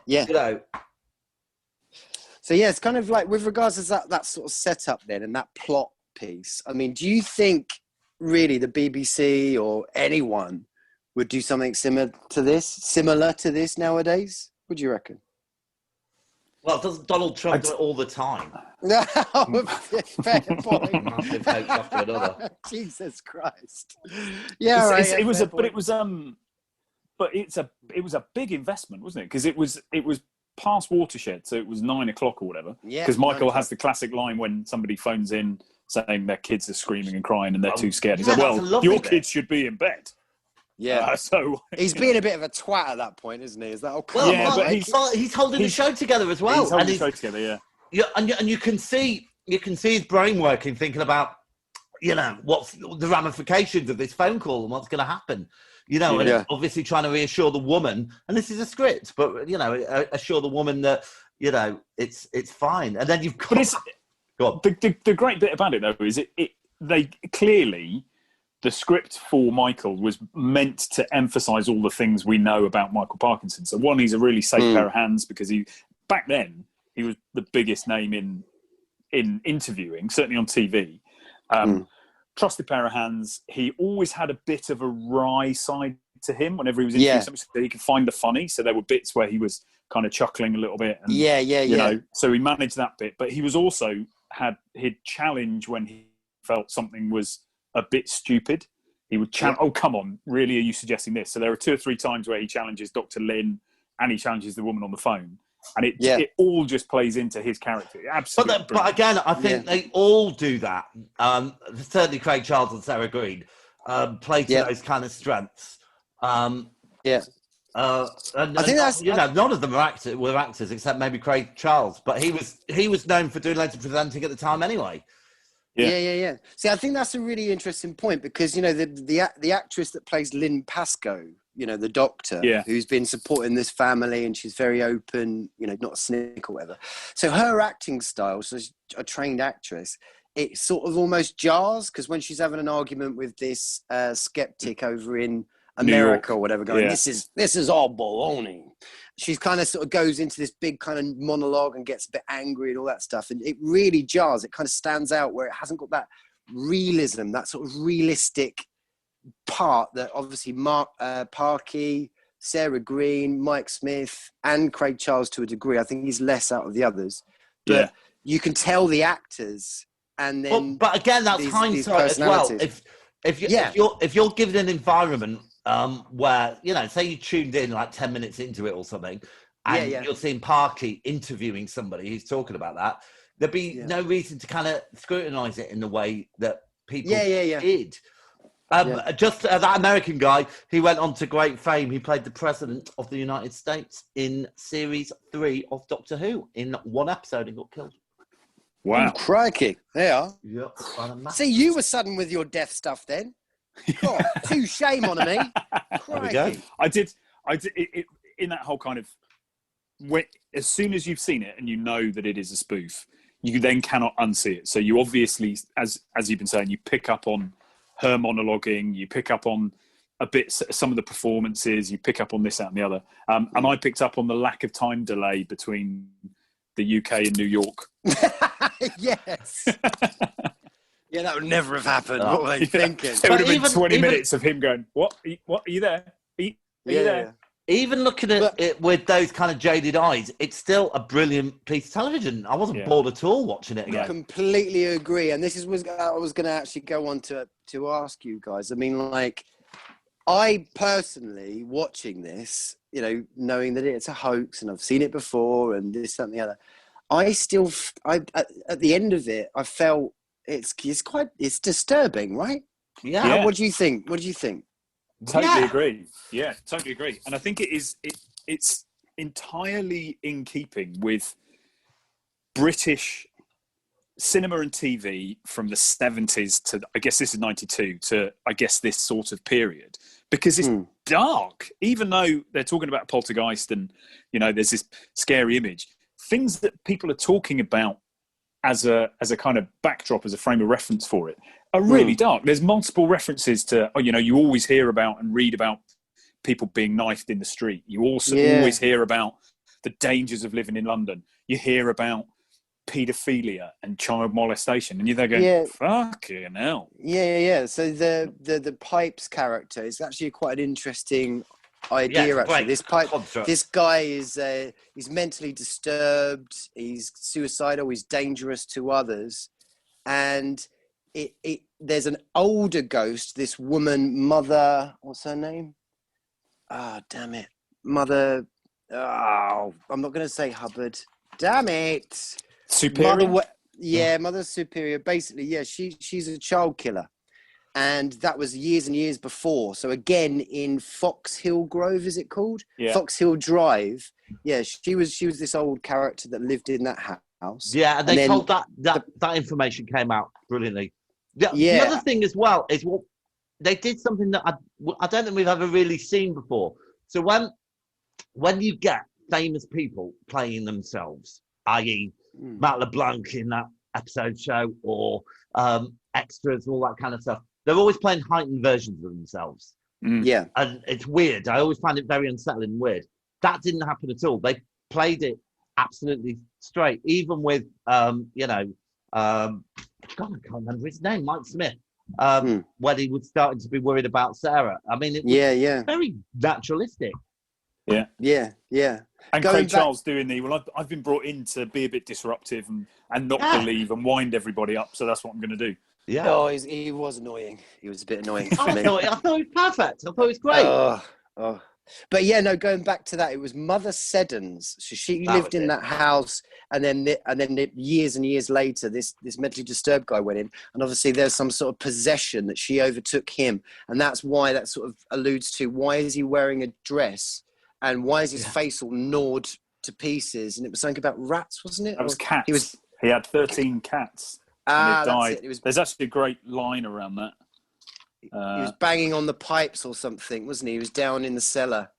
So So it's kind of like with regards to that sort of setup then and that plot piece. I mean, do you think really the BBC or anyone would do something similar to this nowadays? What do you reckon? Well, doesn't Donald Trump do it all the time? No, fair point. Massive hoax after another. Jesus Christ. Yeah, it was a big investment, wasn't it? Because it was past watershed, so it was 9 o'clock or whatever. Yeah. Because Michael has the classic line when somebody phones in saying their kids are screaming and crying and they're too scared. He said, "Well, your kids should be in bed." Yeah, so he's being a bit of a twat at that point, isn't he? Is that okay? Well, but he's holding the show together as well. He's holding the show together, yeah. And you can see his brain working, thinking about, what's the ramifications of this phone call and what's going to happen. And obviously trying to reassure the woman, and this is a script, but assure the woman that it's fine. And then you've got. Go on. The great bit about it though is they clearly. The script for Michael was meant to emphasise all the things we know about Michael Parkinson. So one, he's a really safe pair of hands because back then he was the biggest name in interviewing, certainly on TV. Trusted pair of hands. He always had a bit of a wry side to him whenever he was interviewing something, so he could find the funny. So there were bits where he was kind of chuckling a little bit. And, you know, so he managed that bit. But he was also he'd challenge when he felt something was a bit stupid. He would challenge, oh, come on, really, are you suggesting this? So there are 2 or 3 times where he challenges Dr. Lynn and he challenges the woman on the phone. And it all just plays into his character. Absolutely. But again, I think they all do that. Certainly Craig Charles and Sarah Green play to those kind of strengths. And I think that's none of them were actors except maybe Craig Charles, but he was known for doing loads of presenting at the time anyway. Yeah. See, I think that's a really interesting point because the actress that plays Lynn Pascoe, the doctor, who's been supporting this family and she's very open, not a cynic or whatever. So her acting style, so she's a trained actress, it sort of almost jars because when she's having an argument with this skeptic over in America or whatever, going, this is all baloney. She's kind of sort of goes into this big kind of monologue and gets a bit angry and all that stuff. And it really jars. It kind of stands out where it hasn't got that realism, that sort of realistic part that obviously Parky, Sarah Green, Mike Smith and Craig Charles to a degree. I think he's less out of the others. But you can tell the actors and then... but again, that's hindsight as well. If you're given an environment where, say you tuned in like 10 minutes into it or something, and you're seeing Parky interviewing somebody who's talking about that, there'd be no reason to kind of scrutinise it in the way that people did. Just that American guy, he went on to great fame. He played the President of the United States in Series 3 of Doctor Who in 1 episode and got killed. Wow. Oh, crikey. There you are. See, you were sudden with your death stuff then. God, too shame on me. Crikey. There we go. I did it, in that whole kind of as soon as you've seen it and you know that it is a spoof, you then cannot unsee it. So you obviously, as you've been saying, you pick up on her monologuing, you pick up on a bit some of the performances, you pick up on this, that, and the other. And I picked up on the lack of time delay between the UK and New York. Yes. Yeah, that would never have happened. What were they thinking? It would have been 20 minutes of him going, What? Are you there? Are you there? Even looking at it with those kind of jaded eyes, it's still a brilliant piece of television. I wasn't bored at all watching it again. I completely agree. And this was I was going to actually go on to ask you guys. I mean, like, I personally, watching this, knowing that it's a hoax and I've seen it before and this, that, and the other, I still, at the end of it, I felt it's disturbing, right? Yeah. What do you think? What do you think? Totally agree. Yeah, totally agree. And I think it's entirely in keeping with British cinema and TV from the 70s to, I guess this is 92, to, I guess, this sort of period. Because it's dark, even though they're talking about poltergeist and, you know, there's this scary image. Things that people are talking about as a kind of backdrop, as a frame of reference for it, are really dark. There's multiple references to, you know, you always hear about and read about people being knifed in the street. You also always hear about the dangers of living in London. You hear about paedophilia and child molestation, and you're there going, fucking hell. Yeah. So the Pipes character is actually quite an interesting idea. Actually, this guy is he's mentally disturbed. He's suicidal. He's dangerous to others, and there's an older ghost. This woman, Mother. What's her name? Damn it, Mother. I'm not going to say Hubbard. Damn it. Superior? Mother Superior. Basically, she's a child killer. And that was years and years before. So again, in Fox Hill Grove, is it called? Yeah. Fox Hill Drive. Yeah, she was this old character that lived in that house. Yeah, and they told that information came out brilliantly. The other thing as well is what they did something that I don't think we've ever really seen before. So when you get famous people playing themselves, i.e. Matt LeBlanc in that episode show, or extras, all that kind of stuff, they're always playing heightened versions of themselves. Yeah. And it's weird. I always find it very unsettling and weird. That didn't happen at all. They played it absolutely straight, even with, God, I can't remember his name, Mike Smith, when he was starting to be worried about Sarah. I mean, it was very naturalistic. Yeah. And Craig Charles doing I've been brought in to be a bit disruptive and not believe and wind everybody up, so that's what I'm going to do. Yeah. Oh, he was annoying. He was a bit annoying for me. I thought he was perfect. I thought he was great. But going back to that, it was Mother Seddon's. So she lived in that house, and then years and years later, this mentally disturbed guy went in, and obviously there's some sort of possession that she overtook him, and that's why that sort of alludes to why is he wearing a dress, and why is his face all gnawed to pieces, and it was something about rats, wasn't it? That was cats. He had 13 cats. And died. There's actually a great line around that. He was banging on the pipes or something, wasn't he? He was down in the cellar.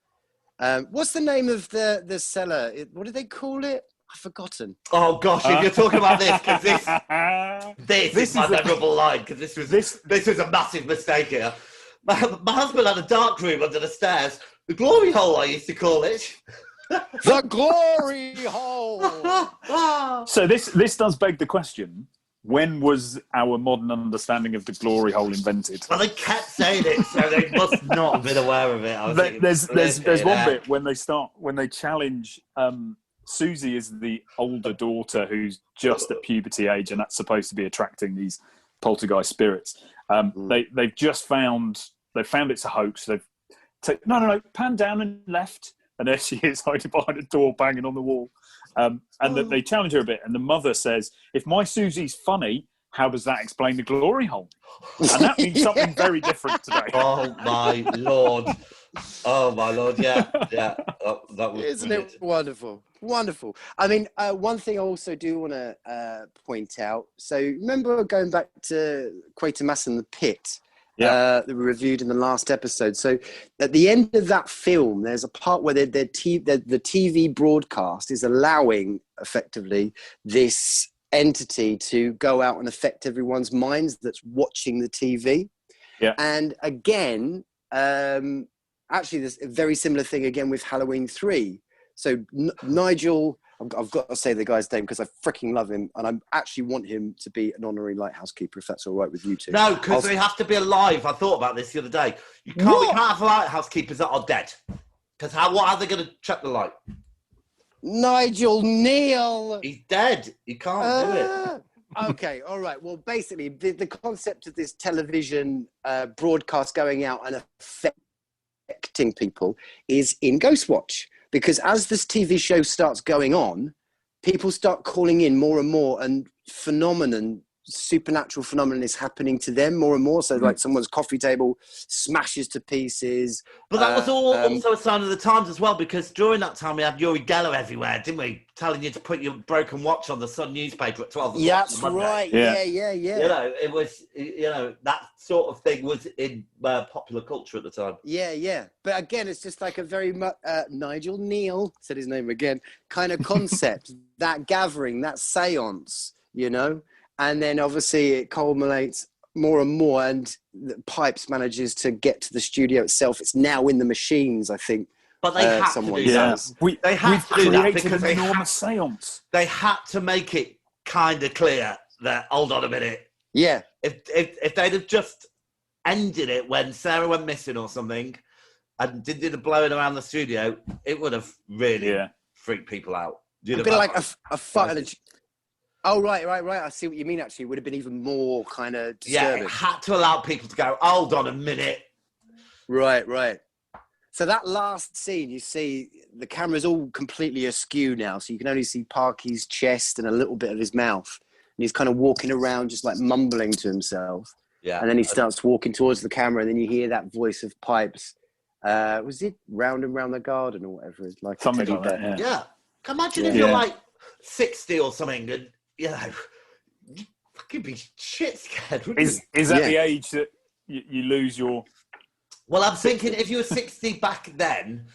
What's the name of the cellar? What did they call it? I've forgotten. Oh gosh, if you're talking about this, because this is my memorable line, because this was a massive mistake here. My husband had a dark room under the stairs. The glory hole, I used to call it. The glory hole. So this does beg the question: when was our modern understanding of the glory hole invented? Well, they kept saying it, so they must not have been aware of it. There's one bit when they challenge. Susie is the older daughter who's just at puberty age, and that's supposed to be attracting these poltergeist spirits. They've just found it's a hoax. They've no, pan down and left, and there she is hiding behind a door, banging on the wall. And that they challenge her a bit, and the mother says, "If my Susie's funny, how does that explain the glory hole?" And that means something very different today. Oh my lord! Yeah. Oh, that was Isn't it wonderful? Wonderful. I mean, one thing I also do want to point out. So remember going back to Quatermass and the Pit. That we reviewed in the last episode. So at the end of that film, there's a part where the TV broadcast is allowing effectively this entity to go out and affect everyone's minds that's watching the TV. Yeah. And again, actually there's a very similar thing again with Halloween 3. So Nigel, I've got to say the guy's name because I freaking love him, and I actually want him to be an honorary lighthouse keeper, if that's all right with you two. No, because they have to be alive. I thought about this the other day. We can't have lighthouse keepers that are dead. Because what are they going to check the light? Nigel Neal! He's dead. He can't do it. Okay, all right. Well, basically, the concept of this television broadcast going out and affecting people is in Ghostwatch. Because as this TV show starts going on, people start calling in more and more, and supernatural phenomenon is happening to them more and more. So like someone's coffee table smashes to pieces. But that was also a sign of the times as well, because during that time we had Yuri Geller everywhere, didn't we? Telling you to put your broken watch on the Sun newspaper at 12 o'clock. Yeah, that's right. Yeah. You know, it was, that sort of thing was in popular culture at the time. Yeah. But again, it's just like a very much Nigel Neal, said his name again, kind of concept, that gathering, that seance, and then obviously it culminates more and more, and the Pipes manages to get to the studio itself. It's now in the machines, I think. But they had to do that. They had to do that because an enormous seance. They had to make it kind of clear that, hold on a minute. Yeah. If they'd have just ended it when Sarah went missing or something and did the blowing around the studio, it would have really freaked people out. It'd be like a fight. Oh, right. I see what you mean, actually. It would have been even more kind of disturbing. Yeah, it had to allow people to go, hold on a minute. Right. So that last scene, you see the camera's all completely askew now. So you can only see Parky's chest and a little bit of his mouth. And he's kind of walking around just like mumbling to himself. Yeah. And then he starts walking towards the camera, and then you hear that voice of Pipes. Was it Round and Round the Garden or whatever? It's like something like that, yeah. Imagine if you're like 60 or something and, you'd fucking be shit scared, wouldn't you? Is that the age that you lose your... Well, I'm thinking if you were 60 back then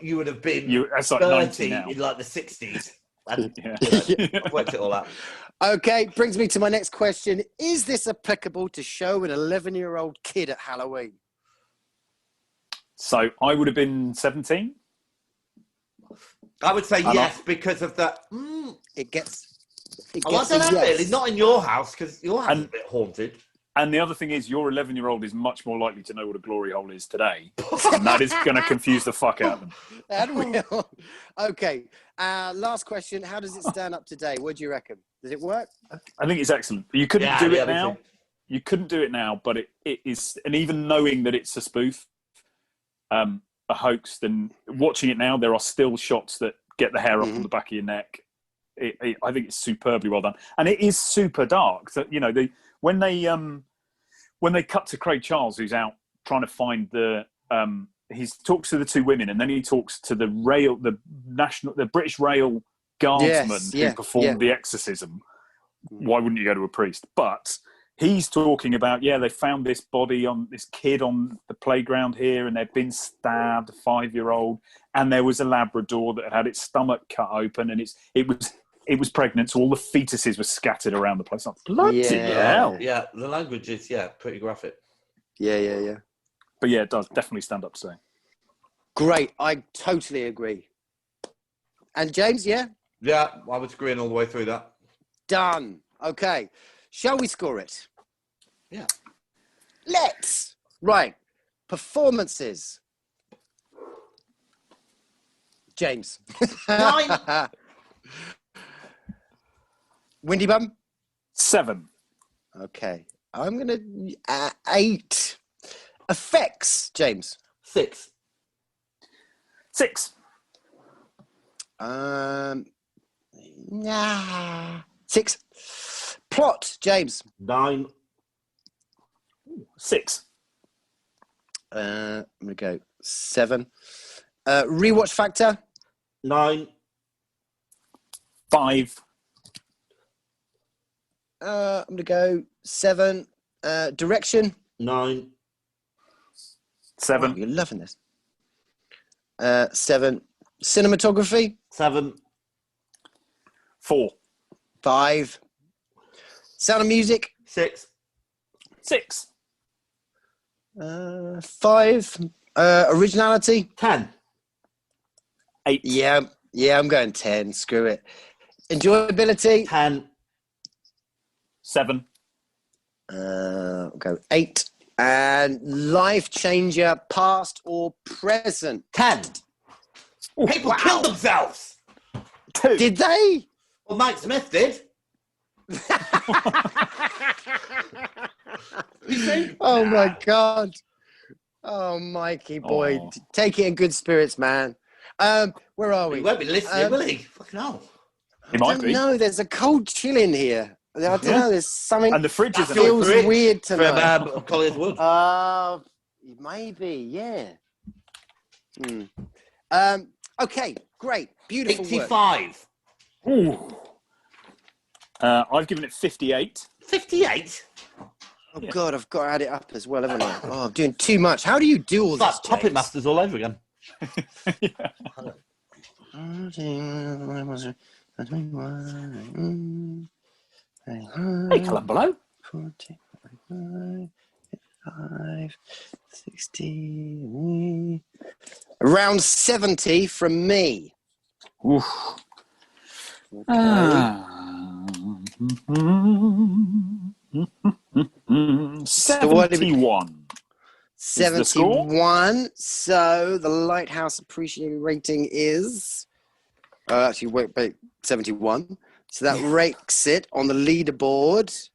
you would have been that's like 30 now. in like the 60s. And, I've worked it all out. Okay, brings me to my next question. Is this applicable to show an 11-year-old kid at Halloween? So I would have been 17. I would say yes, because of that. It gets I don't know, really. Not in your house, because your house is a bit haunted. And the other thing is, your 11-year-old is much more likely to know what a glory hole is today. And that is going to confuse the fuck out of them. That will. Okay. Last question. How does it stand up today? What do you reckon? Does it work? I think it's excellent. You couldn't do it now. You couldn't do it now, but it is... And even knowing that it's a spoof, a hoax, then watching it now, there are still shots that get the hair up on the back of your neck. I think it's superbly well done. And it is super dark. So, when they cut to Craig Charles, who's out trying to find he talks to the two women, and then he talks to the British Rail Guardsman who performed the exorcism. Why wouldn't you go to a priest? But he's talking about, they found this kid on the playground here, and they'd been stabbed, a 5-year-old, and there was a Labrador that had its stomach cut open, and it was pregnant, so all the fetuses were scattered around the place. Bloody hell. Yeah, the language is, pretty graphic. Yeah. But yeah, it does definitely stand up today. Great. I totally agree. And James, yeah? Yeah, I was agreeing all the way through that. Done. Okay. Shall we score it? Yeah. Let's. Right. Performances. James. 9. Windy Bum? 7. Okay. I'm going to 8. Effects, James? 6. 6. 6. Plot, James? 9. 6. I'm going to go 7. Rewatch factor? 9. 5. I'm going to go 7. Direction? 9. 7. Oh, you're loving this. 7. Cinematography? 7. 4. 5. Sound of music? 6. 6. 5. Originality? 10. 8. Yeah, I'm going 10. Screw it. Enjoyability? 10. 7. I'll go 8. And life changer, past or present? 10. People killed themselves. 2. Did they? Well, Mike Smith did. Oh my God. Oh, Mikey boy. Oh. Take it in good spirits, man. Where are we? He won't be listening, will he? Fucking hell. It I might don't be. know. There's a cold chill in here. I don't know. There's something. And the fridge is That feels Fridge weird from tonight. Collier's Wood. Maybe, yeah. Okay, great. Beautiful work. 85. Ooh. I've given it 58. 58? Oh, God, I've got to add it up as well, haven't I? Oh, I'm doing too much. How do you do all It's like this, Puppet James? Masters all over again. Hey, Columbo. 40, 45, 60, around 70 from me. Oof. Okay. 71. the score? 71. So the Lighthouse appreciating rating is actually wait 71. So that ranks it on the leaderboard.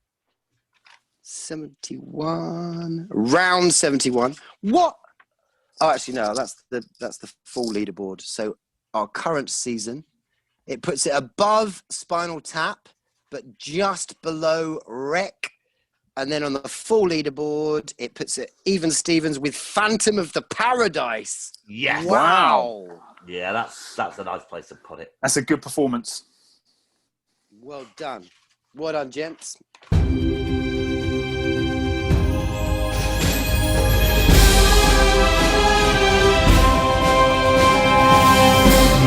71. Round 71. What? Oh, actually no, that's the full leaderboard. So our current season, it puts it above Spinal Tap, but just below Wreck. And then on the full leaderboard, it puts it even Stevens with Phantom of the Paradise. Yes. Wow. Yeah, that's a nice place to put it. That's a good performance. Well done. Well done, gents.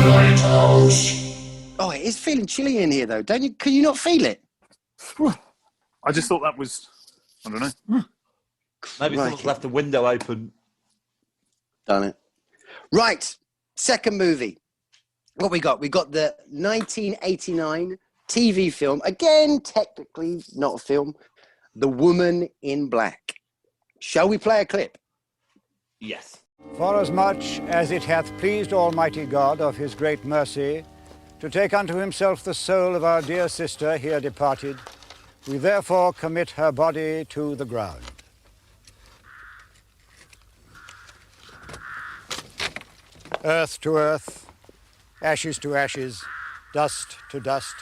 Lighthouse. Oh, it is feeling chilly in here, though. Don't you? Can you not feel it? I just thought that was, I don't know. Maybe someone's left the window open. Done it. Right. Second movie. What we got? We got the 1989 TV film. Again, technically not a film. The Woman in Black. Shall we play a clip? Yes. Forasmuch as it hath pleased Almighty God of his great mercy to take unto himself the soul of our dear sister here departed, we therefore commit her body to the ground. Earth to earth, ashes to ashes, dust to dust,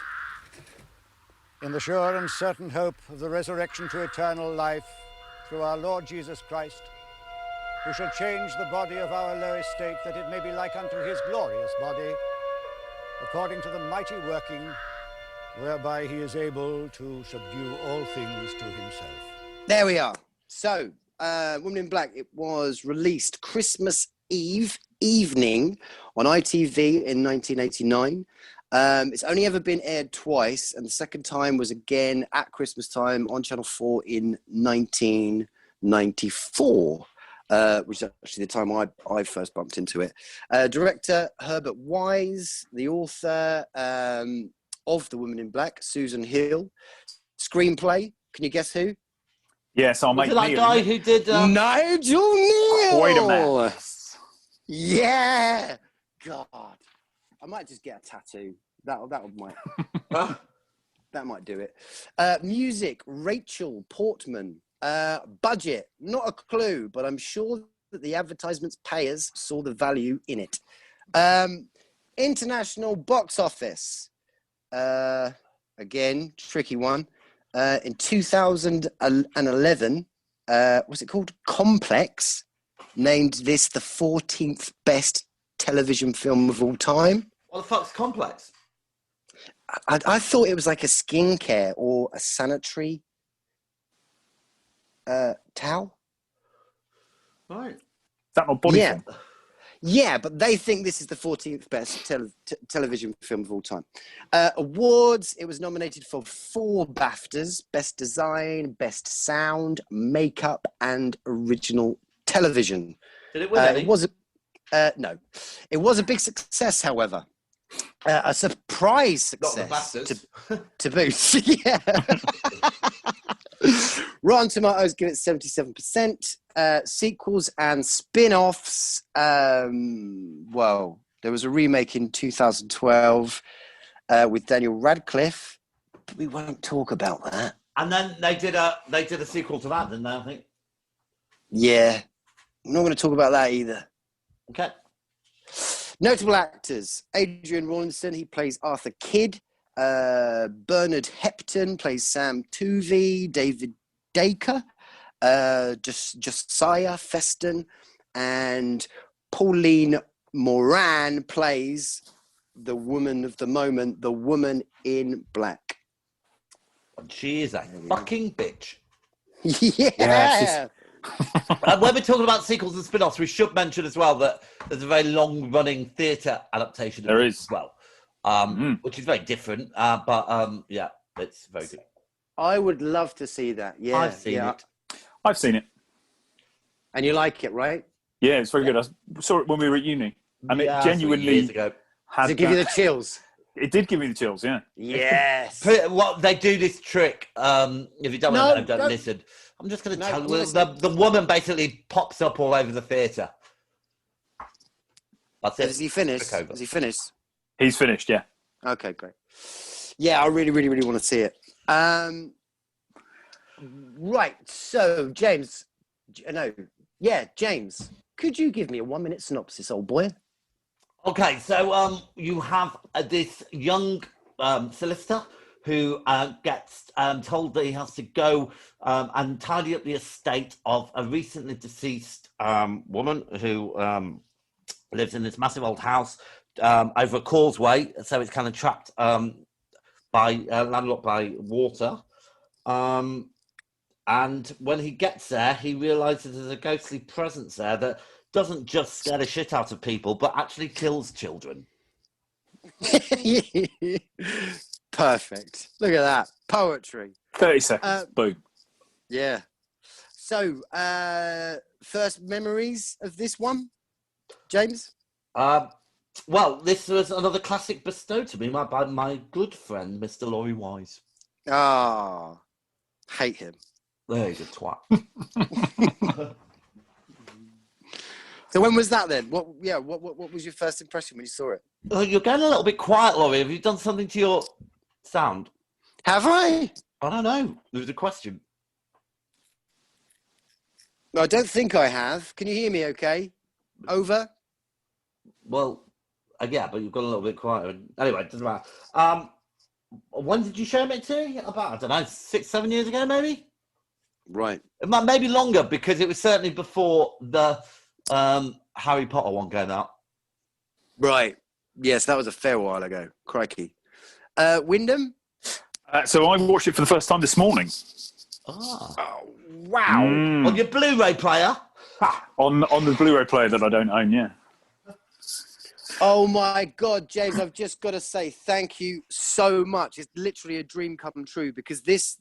in the sure and certain hope of the resurrection to eternal life through our Lord Jesus Christ, who shall change the body of our low estate that it may be like unto his glorious body, according to the mighty working whereby he is able to subdue all things to himself. There we are. So, Woman in Black, it was released Christmas Eve evening on ITV in 1989. It's only ever been aired twice, and the second time was again at Christmas time on Channel 4 in 1994. Which is actually the time I first bumped into it. Director Herbert Wise, the author of The Woman in Black, Susan Hill. Screenplay, can you guess who? Yes, I'll Was make it that Neil. guy who did... Nigel Neal! Wait a minute. Yeah! God. I might just get a tattoo. That might... that might do it. Music, Rachel Portman. Budget, not a clue, but I'm sure that the advertisement's payers saw the value in it. International box office, again, tricky one. In 2011, was it called Complex? Named this the 14th best television film of all time. What the fuck's Complex? I thought it was like a skincare or a sanitary towel. Right. Is that not body film? Yeah, but they think this is the 14th best television film of all time. Awards, it was nominated for 4 BAFTAs: Best Design, Best Sound, Makeup, and Original Television. Did it win any? It was no. It was a big success, however. A surprise success to boot. Yeah. Rotten Tomatoes give it 77%. Sequels and spin-offs. Well, there was a remake in 2012 with Daniel Radcliffe. But we won't talk about that. And then they did a sequel to that, didn't they? I think. Yeah, I'm not going to talk about that either. Okay. Notable actors: Adrian Rawlinson, he plays Arthur Kidd. Bernard Hepton plays Sam Tuvey, David Dacre, Josiah Feston, and Pauline Moran plays the woman of the moment, the woman in black. She is a fucking bitch. Yeah. When we're talking about sequels and spin-offs, we should mention as well that there's a very long-running theatre adaptation. There is. as well, which is very different, but yeah, it's very good. I would love to see that. Yeah, I've seen it. I've seen it. And you like it, right? Yeah, it's very good. I saw it when we were at uni, and Yeah, it genuinely years ago. had. Does it give you the chills? It did give me the chills. Yeah. Yes. What they do this trick. If you don't want to know, don't listen. I'm just going to tell you. The woman basically pops up all over the theatre. That's it. Is he finished? Is he finished? He's finished. Yeah. Okay, great. Yeah, I really want to see it. Right. So, James. James. Could you give me a 1-minute synopsis, old boy? Okay, so you have this young solicitor who gets told that he has to go and tidy up the estate of a recently deceased woman who lives in this massive old house over a causeway, so it's kind of trapped landlocked by water. And when he gets there, he realises there's a ghostly presence there that doesn't just scare the shit out of people, but actually kills children. Perfect. Look at that. Poetry. 30 seconds. Boom. Yeah. So, first memories of this one, James? Well, this was another classic bestowed to me by my good friend, Mr. Laurie Wise. Ah, hate him. There, he's a twat. So when was that then? What was your first impression when you saw it? Oh, you're getting a little bit quiet, Laurie. Have you done something to your sound? Have I? I don't know. There was a question. No, I don't think I have. Can you hear me okay? Over? Well, yeah, but you've got a little bit quieter. Anyway, it doesn't matter. When did you show me to? About, I don't know, 6-7 years ago, maybe? Right. Maybe longer, because it was certainly before the Harry Potter one came out. Right. Yes, that was a fair while ago. Crikey. Wyndham? So I watched it for the first time this morning. Oh, wow. On your Blu-ray player? On the Blu-ray player that I don't own, yeah. Oh my God, James, I've just got to say thank you so much. It's literally a dream come true, because this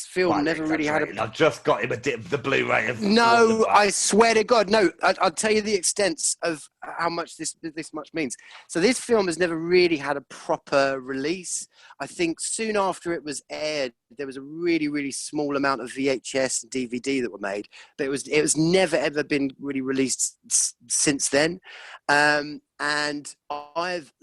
film never really had a... I've just got him the Blu-ray of... No, I swear to God, no. I'll tell you the extent of how much this much means. So this film has never really had a proper release. I think soon after it was aired, there was a really, really small amount of VHS and DVD that were made, but it was never ever been really released since then. And I've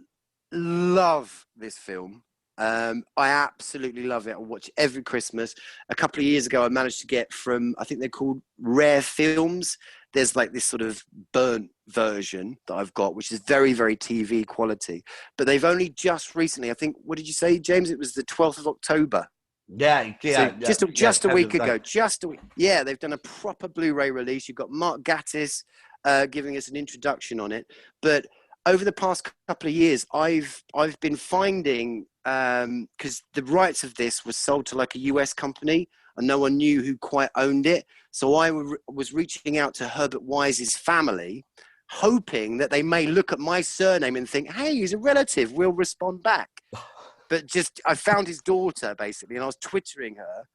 loved this film. I absolutely love it. I watch every Christmas. A couple of years ago, I managed to get from, I think they're called Rare Films. There's like this sort of burnt version that I've got, which is very, very TV quality. But they've only just recently, I think, what did you say, James? It was the 12th of October. Yeah. So just a week ago. Just a week. Yeah, they've done a proper Blu-ray release. You've got Mark Gatiss giving us an introduction on it. But over the past couple of years, I've been finding, because the rights of this was sold to like a US company and no one knew who quite owned it. So I was reaching out to Herbert Wise's family, hoping that they may look at my surname and think, hey, he's a relative, we'll respond back. But I found his daughter basically, and I was twittering her.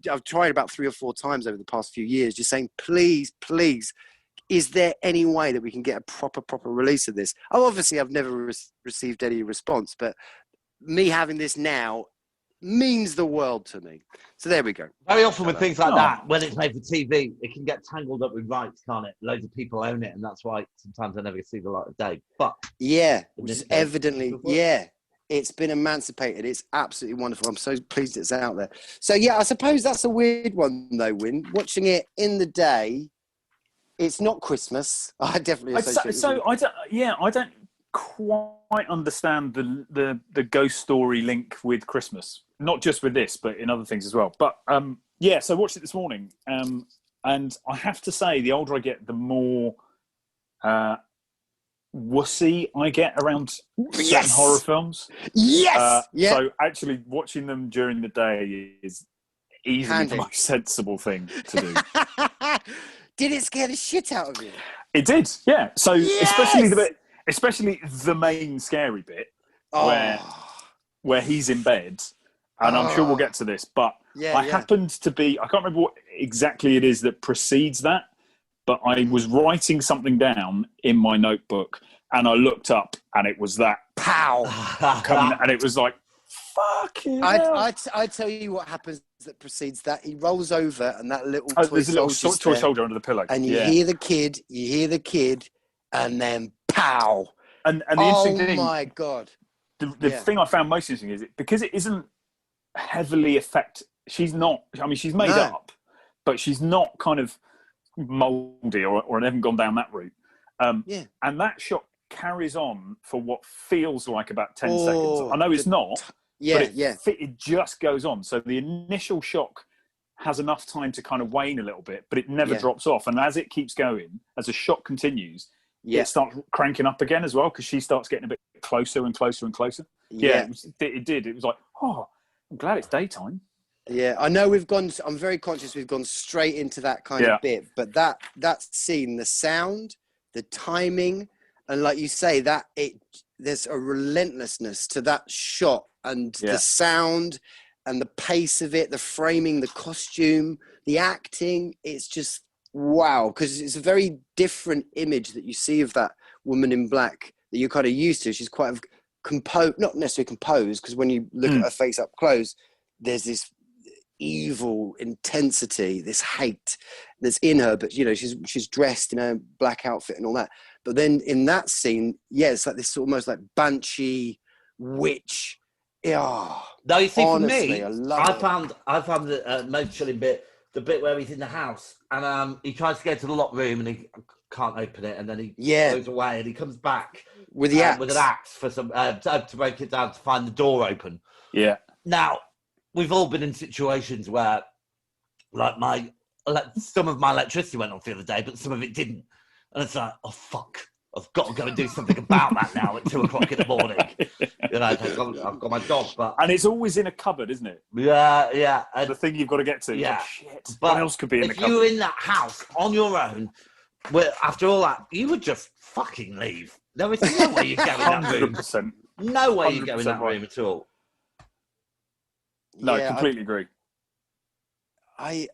I've tried about 3 or 4 times over the past few years, just saying, please, is there any way that we can get a proper release of this? Oh, obviously, I've never received any response, but me having this now means the world to me. So there we go. Very often with things like that, when it's made for TV, it can get tangled up with rights, can't it? Loads of people own it, and that's why sometimes I never see the light of day. But yeah, which is evidently, it's been emancipated. It's absolutely wonderful. I'm so pleased it's out there. So yeah, I suppose that's a weird one though, Win. Watching it in the day, it's not Christmas. I definitely associate I don't. quite understand the ghost story link with Christmas. Not just with this, but in other things as well. But so I watched it this morning, and I have to say, the older I get, the more wussy I get around certain horror films. Yes. So actually, watching them during the day is easily the most sensible thing to do. Did it scare the shit out of you? It did, yeah. So especially the main scary bit where he's in bed, and I'm sure we'll get to this, but I happened to be, I can't remember what exactly it is that precedes that, but I was writing something down in my notebook, and I looked up, and it was that pow coming, and it was like, fucking hell. I tell you what happens that precedes that. He rolls over, and that little there's a little toy soldier under the pillow, and you hear the kid, and then pow. And the interesting thing, oh my god, the thing I found most interesting is because it isn't heavily she's not, I mean, she's made up, but she's not kind of mouldy or haven't gone down that route. And that shot carries on for what feels like about 10 seconds. I know it's not, but it just goes on. So the initial shock has enough time to kind of wane a little bit, but it never drops off. And as it keeps going, as the shot continues, it starts cranking up again as well, because she starts getting a bit closer and closer and closer. It did. It was like, oh, I'm glad it's daytime. Yeah, I know I'm very conscious we've gone straight into that kind of bit, but that scene, the sound, the timing, and like you say, there's a relentlessness to that shot, and the sound and the pace of it, the framing, the costume, the acting, it's just wow, because it's a very different image that you see of that woman in black that you're kind of used to. She's quite composed, not necessarily composed, because when you look at her face up close, there's this evil intensity, this hate that's in her, but you know, she's dressed in a black outfit and all that. But then in that scene, it's like this almost like banshee witch. No, you see, honestly, for me, I found the most chilling bit, the bit where he's in the house and he tries to go to the locked room and he can't open it, and then he goes away and he comes back with the axe. With an axe for some to break it down to find the door open. Yeah. Now, we've all been in situations where, like, some of my electricity went off the other day, but some of it didn't, and it's like, oh fuck, I've got to go and do something about that now at 2:00 in the morning. You know, I've got my dog, and it's always in a cupboard, isn't it? Yeah. And the thing you've got to get to. Yeah, like, shit. But what else could be in the cupboard? If you were in that house on your own, after all that, you would just fucking leave. There is no way you go in that room. 100%. No way you go in that room at all. No, I completely agree. That's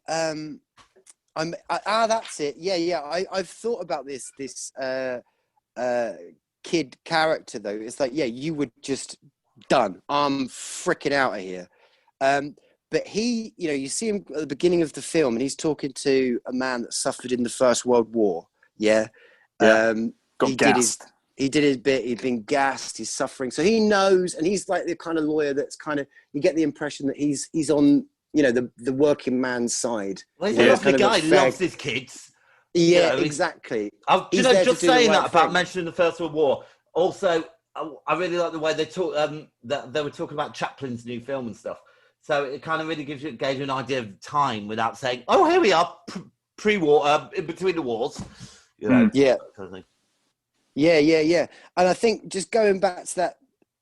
it. Yeah. I've thought about this kid character though. It's like, you were just done. I'm freaking out of here. But he, you know, you see him at the beginning of the film, and he's talking to a man that suffered in the First World War. Yeah. Got gassed. He did his bit. He'd been gassed. He's suffering, so he knows. And he's like the kind of lawyer that's kind of, you get the impression that he's on, you know, the working man's side. Well, he's a lovely guy. He loves his kids. Yeah, you know, exactly. Just saying that about mentioning the First World War. Also, I really like the way they talk. That they were talking about Chaplin's new film and stuff. So it kind of really gave you an idea of time without saying, "Oh, here we are, pre-war, in between the wars." You know, yeah. Kind of thing. Yeah. And I think just going back to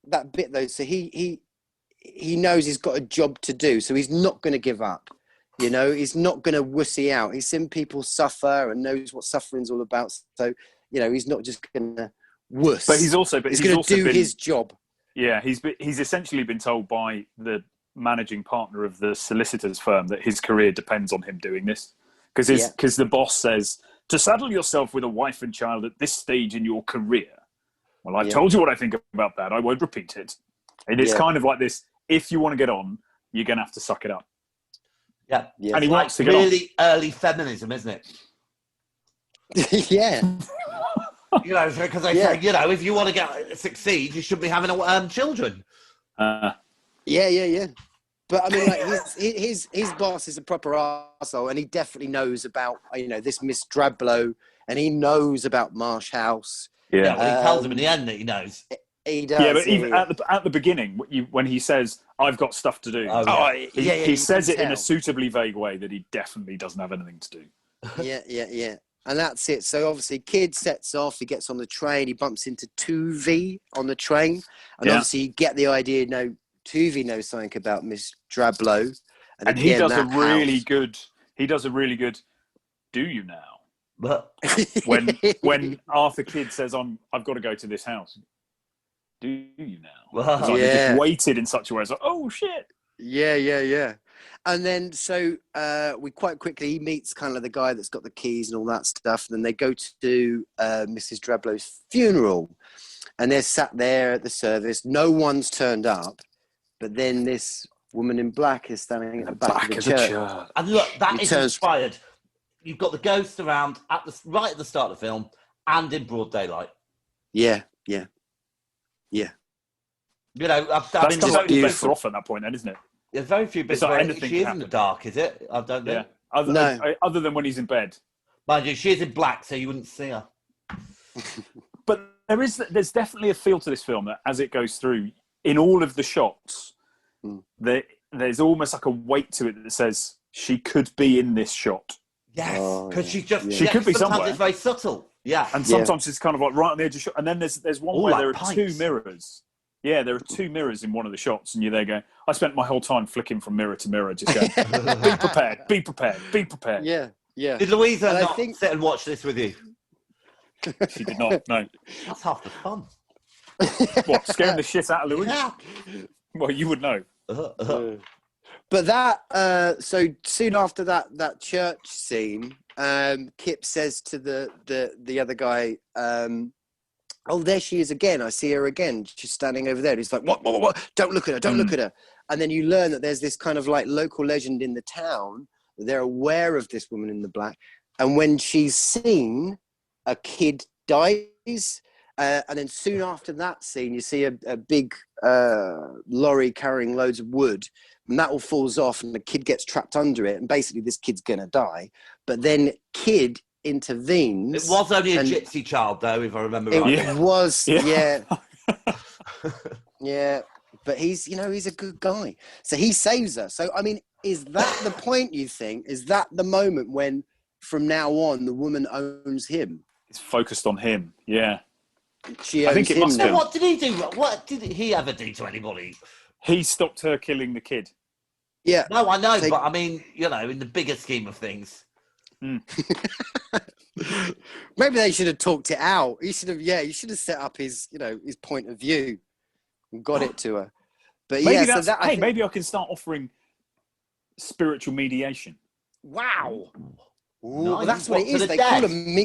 that bit though, so he knows he's got a job to do, so he's not going to give up. You know, he's not going to wussy out. He's seen people suffer and knows what suffering's all about. So, you know, he's not just going to wuss. But he's going to do his job. Yeah, he's essentially been told by the managing partner of the solicitors firm that his career depends on him doing this, because the boss says, to saddle yourself with a wife and child at this stage in your career. Well, I've told you what I think about that. I won't repeat it. And it's kind of like this, if you want to get on, you're going to have to suck it up. Yeah. And he wants to get on. Really early feminism, isn't it? Yeah. You know, because they say, you know, if you want to succeed, you should be having children. Yeah. But I mean, like, his boss is a proper arsehole, and he definitely knows about, you know, this Miss Drablow, and he knows about Marsh House. Yeah, well, he tells him in the end that he knows. He does. Yeah, but even at the beginning, when he says, "I've got stuff to do," he says it in a suitably vague way that he definitely doesn't have anything to do. Yeah. And that's it. So obviously, kid sets off. He gets on the train. He bumps into Tuvey on the train, and obviously, you get the idea. No, Tuvey knows something about Miss Drablow, and again, he does a really good. He does a really good. Do you now? But when Arthur Kidd says, "I've got to go to this house." Do you now? Well, He just waited in such a way. It's like, oh shit. Yeah. And then so we quite quickly he meets kind of the guy that's got the keys and all that stuff. And then they go to Mrs. Drablow's funeral, and they're sat there at the service. No one's turned up, but then this woman in black is standing at the back of the church. And look, that is inspired. You've got the ghost around right at the start of the film and in broad daylight. Yeah. You know, that's kind of like better off at that point, then, isn't it? There's very few bits where she is in the dark, is it? I don't know. Yeah. Other than when he's in bed. Mind you, she is in black, so you wouldn't see her. But there's definitely a feel to this film that as it goes through, in all of the shots, there's almost like a weight to it that says she could be in this shot. Yes, because she could be somewhere. It's very subtle. Yeah, and sometimes it's kind of like right on the edge of shot. And then there's one where there are two mirrors. Yeah, there are two mirrors in one of the shots, and you're there going, I spent my whole time flicking from mirror to mirror, just going, be prepared. Yeah. Did Louisa not sit and watch this with you? She did not, no. That's half the fun. What, scaring the shit out of Louise? Yeah. Well, you would know. But that, so soon after that church scene, Kip says to the other guy, oh, there she is again. I see her again. She's standing over there. And he's like, what? Don't look at her. Don't look at her. And then you learn that there's this kind of like local legend in the town. They're aware of this woman in the black. And when she's seen, a kid dies. And then soon after that scene, you see a big lorry carrying loads of wood. And that all falls off and the kid gets trapped under it. And basically this kid's going to die. But then Kid intervenes. It was only a gypsy child, though, if I remember right. It was, yeah. But he's a good guy. So he saves her. So, I mean, is that the point, you think? Is that the moment when, from now on, the woman owns him? It's focused on him, yeah. I think it must be. What did he do? What did he ever do to anybody? He stopped her killing the kid. Yeah. No, I know, but I mean, in the bigger scheme of things. Maybe they should have talked it out. He should have set up his point of view and got it to her. But maybe maybe I can start offering spiritual mediation. Wow. Nice. Well, that's what it is. They call them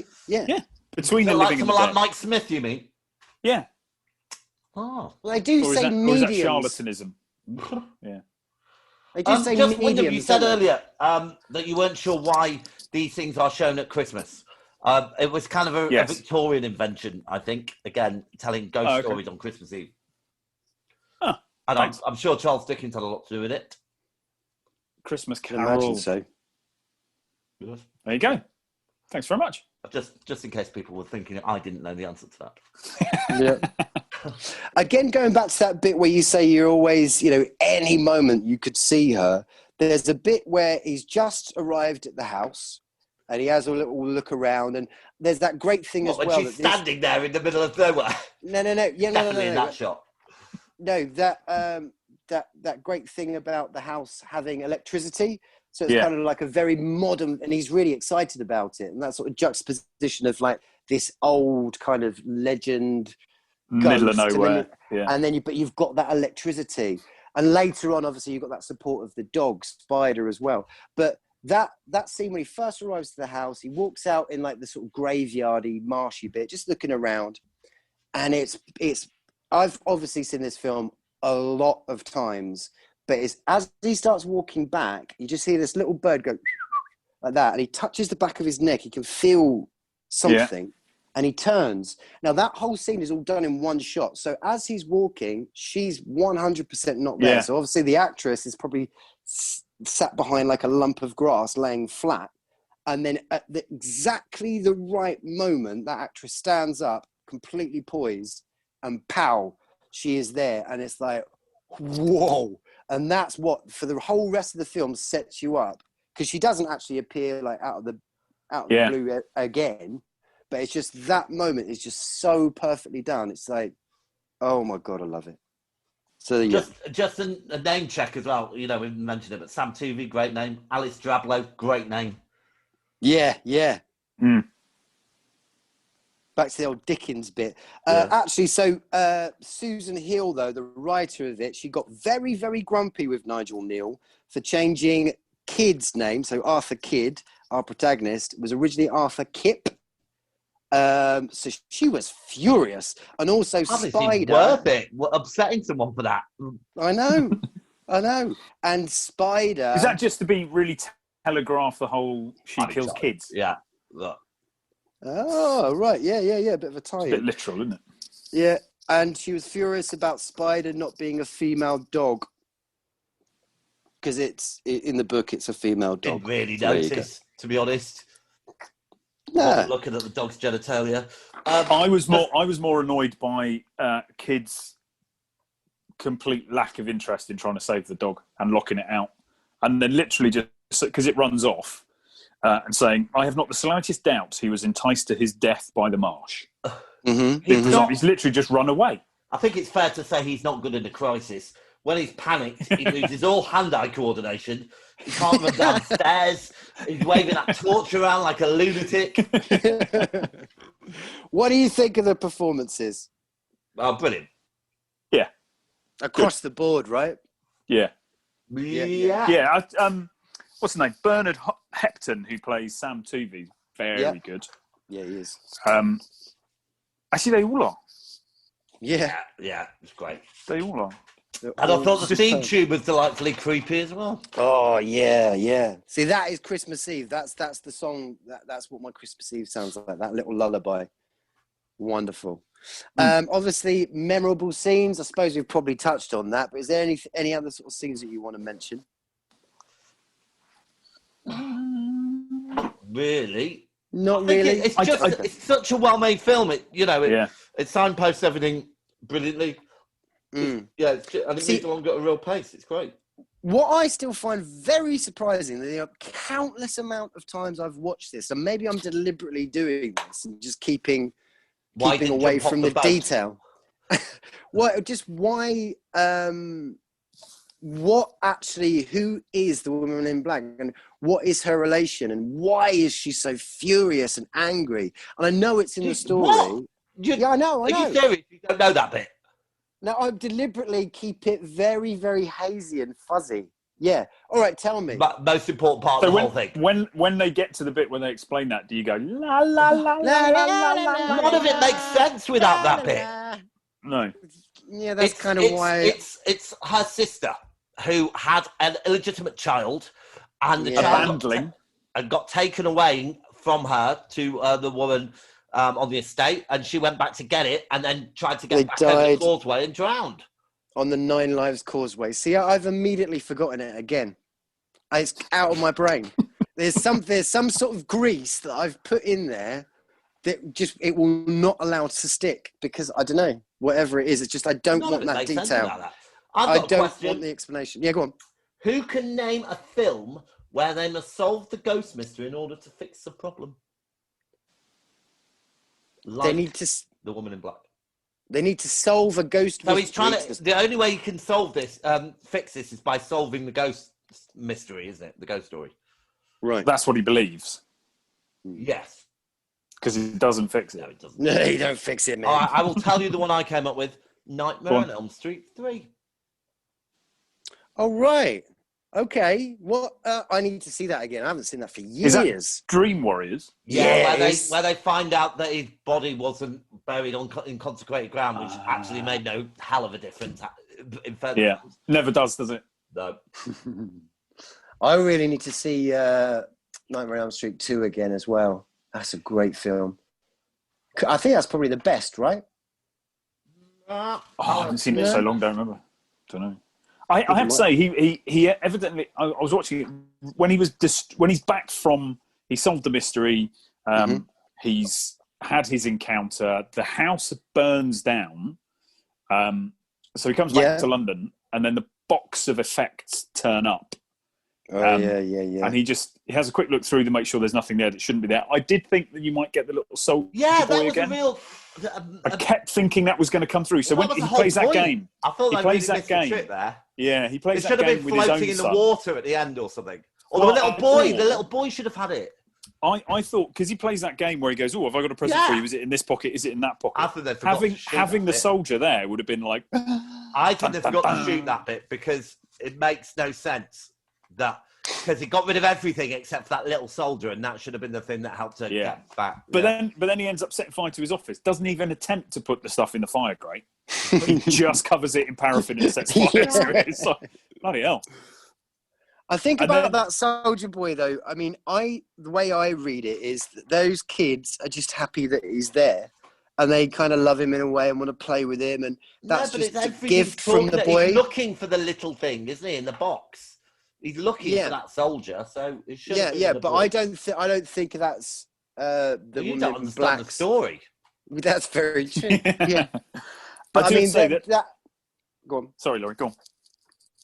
between the living and the dead. Like Mike Smith, you mean? Yeah. Oh. Well, they do say mediums. Or is that charlatanism? Yeah. They do say mediums. Wyndham, you said earlier that you weren't sure why these things are shown at Christmas. It was kind of a Victorian invention, I think. Again, telling ghost stories on Christmas Eve. Huh. And I'm sure Charles Dickens had a lot to do with it. Christmas I imagine Carol. so. There you go. Thanks very much. Just in case people were thinking I didn't know the answer to that. Yeah. Again, going back to that bit where you say you're always, any moment you could see her. There's a bit where he's just arrived at the house and he has a little look around, and there's that great thing as well. When she's standing there in the middle of nowhere. No. Yeah, definitely in that shot. No, that great thing about the house having electricity. So it's kind of like a very modern, and he's really excited about it. And that sort of juxtaposition of like this old kind of legend, middle of nowhere. And then you've got that electricity. And later on, obviously, you've got that support of the dog, Spider, as well. But that scene when he first arrives to the house, he walks out in like the sort of graveyardy, marshy bit, just looking around. And I've obviously seen this film a lot of times. But as he starts walking back, you just see this little bird go like that, and he touches the back of his neck. He can feel something, and he turns. Now, that whole scene is all done in one shot. So as he's walking, she's 100% not there. Yeah. So obviously the actress is probably sat behind like a lump of grass laying flat. And then at exactly the right moment, that actress stands up, completely poised, and pow, she is there, and it's like, whoa. And that's what, for the whole rest of the film, sets you up, because she doesn't actually appear like out of the blue again, but it's just that moment is just so perfectly done. It's like, oh my God, I love it. So yeah. Just a name check as well. You know, we mentioned it, but Sam Tuvey, great name. Alice Drablow, great name. Yeah. Mm. Back to the old Dickens bit. Actually, so Susan Hill, though, the writer of it, she got very, very grumpy with Nigel Neal for changing Kidd's name. So Arthur Kidd, our protagonist, was originally Arthur Kip. So she was furious. And also Spider. Worth it. Upsetting someone for that. I know. And Spider. Is that just to be really telegraph the whole she kills kids? Yeah. Look. Oh, right. Yeah. A bit of a tie-in. It's a bit literal, isn't it? Yeah. And she was furious about Spider not being a female dog. Because it's in the book, it's a female dog. Didn't really notice, to be honest. Nah. Looking at the dog's genitalia. I was more annoyed by kids' complete lack of interest in trying to save the dog and locking it out, and then literally just because it runs off and saying, "I have not the slightest doubt he was enticed to his death by the marsh." He's literally just run away. I think it's fair to say he's not good in a crisis. When he's panicked, he loses all hand-eye coordination. He can't run downstairs. He's waving that torch around like a lunatic. What do you think of the performances? Oh, brilliant. Yeah. Across the board, right? Yeah. Yeah. What's his name? Bernard Hepton, who plays Sam Tuvey. Very good. Yeah, he is. Actually, they all are. Yeah, it's great. They all are. And I thought the theme tune was delightfully creepy as well. Oh yeah. See, that is Christmas Eve. That's the song. That's what my Christmas Eve sounds like. That little lullaby. Wonderful. Obviously, memorable scenes. I suppose we've probably touched on that. But is there any other sort of scenes that you want to mention? Really? Not really. It's such a well-made film. It signposts everything brilliantly. And it moves along at a real pace. It's great. What I still find very surprising, the countless amount of times I've watched this, and maybe I'm deliberately doing this and just keeping away from the detail. Who is the woman in black, and what is her relation, and why is she so furious and angry? And I know it's in the story. What? I know. Are you serious? You don't know that bit? No, I deliberately keep it very, very hazy and fuzzy. Yeah. All right, tell me. But most important part of the whole thing. When they get to the bit where they explain that, do you go, la, la, la, la, la, la, la? None of it makes sense without that bit. No. Yeah, that's kind of why... It's her sister who had an illegitimate child and the child got taken away from her to the woman... on the estate, and she went back to get it and then tried to get back over the causeway and drowned. On the 9 Lives Causeway. See, I've immediately forgotten it again. It's out of my brain. There's some sort of grease that I've put in there that it will not allow to stick because, I don't know, whatever it is, it's just I don't want that detail. I don't want the explanation. Yeah, go on. Who can name a film where they must solve the ghost mystery in order to fix the problem? They need to... The Woman in Black. They need to solve a ghost mystery. So he's trying to... The only way you can solve this, fix this, is by solving the ghost mystery, isn't it? The ghost story. Right. That's what he believes. Yes. Because he doesn't fix it. No, he doesn't. No, you don't fix it, man. I will tell you the one I came up with. Nightmare on Elm Street 3. Oh, right. Okay. What? I need to see that again. I haven't seen that for years. Is that Dream Warriors? Yeah, where they find out that his body wasn't buried in consecrated ground, which actually made no hell of a difference. Never does it? No. I really need to see Nightmare on Elm Street 2 again as well. That's a great film. I think that's probably the best, right? I haven't seen it so long, don't remember. Don't know. I have to say, he evidently. I was watching it when he was when he's back from. He solved the mystery. He's had his encounter. The house burns down. So he comes back to London, and then the box of effects turn up. And he has a quick look through to make sure there's nothing there that shouldn't be there. I did think that you might get the little soldier boy that was again. a real. I kept thinking that was going to come through. So when he plays that game, I thought he plays that game. There. Yeah, he plays that game with his own. It should have been floating in the water at the end or something. Or the little boy should have had it. I thought, because he plays that game where he goes, "Oh, have I got a present for you? Is it in this pocket? Is it in that pocket?" I think having the soldier there would have been like. I think they forgot to shoot that bit because it makes no sense because he got rid of everything except for that little soldier, and that should have been the thing that helped her get back. But then he ends up setting fire to his office. Doesn't even attempt to put the stuff in the fire grate. He just covers it in paraffin and sets fire to it. It's like, bloody hell. I think about that soldier boy, though. I mean, the way I read it is that those kids are just happy that he's there, and they kind of love him in a way and want to play with him, and that's just a gift from the boy. He's looking for the little thing, isn't he, in the box? He's looking for that soldier, so it should. But I don't think that's the you woman don't in understand black. the story. That's very true. Yeah, but I mean that. Go on. Sorry, Laurie. Go on.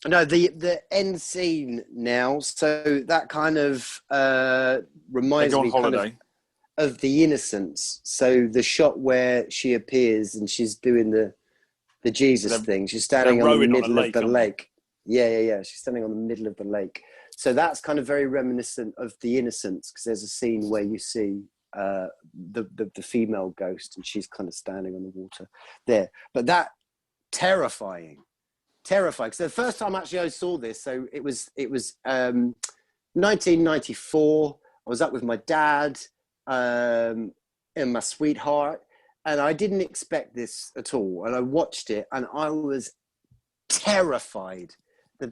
No, the end scene now. So that kind of reminds me of The Innocents. So the shot where she appears and she's doing the Jesus thing. She's standing on the middle of the lake. Yeah. She's standing on the middle of the lake. So that's kind of very reminiscent of The Innocents, because there's a scene where you see the female ghost and she's kind of standing on the water there. But that terrifying. Because the first time actually I saw this, so it was 1994. I was up with my dad and my sweetheart, and I didn't expect this at all. And I watched it, and I was terrified.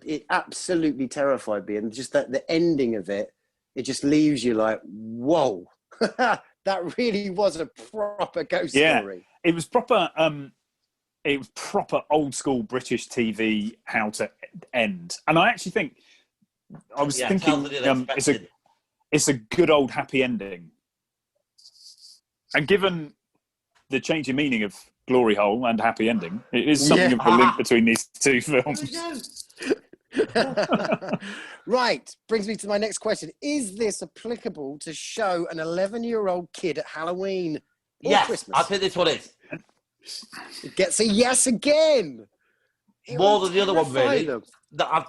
It absolutely terrified me, and just that the ending of it, it just leaves you like, whoa, that really was a proper ghost story. It was proper. It was proper old school British TV how to end, and I actually think I was thinking it's a good old happy ending. And given the change in meaning of glory hole and happy ending, it is something of a link between these two films. Right, brings me to my next question: is this applicable to show an 11-year-old kid at Halloween or Christmas? I think this one is. It gets a yes again. More than the other one, really.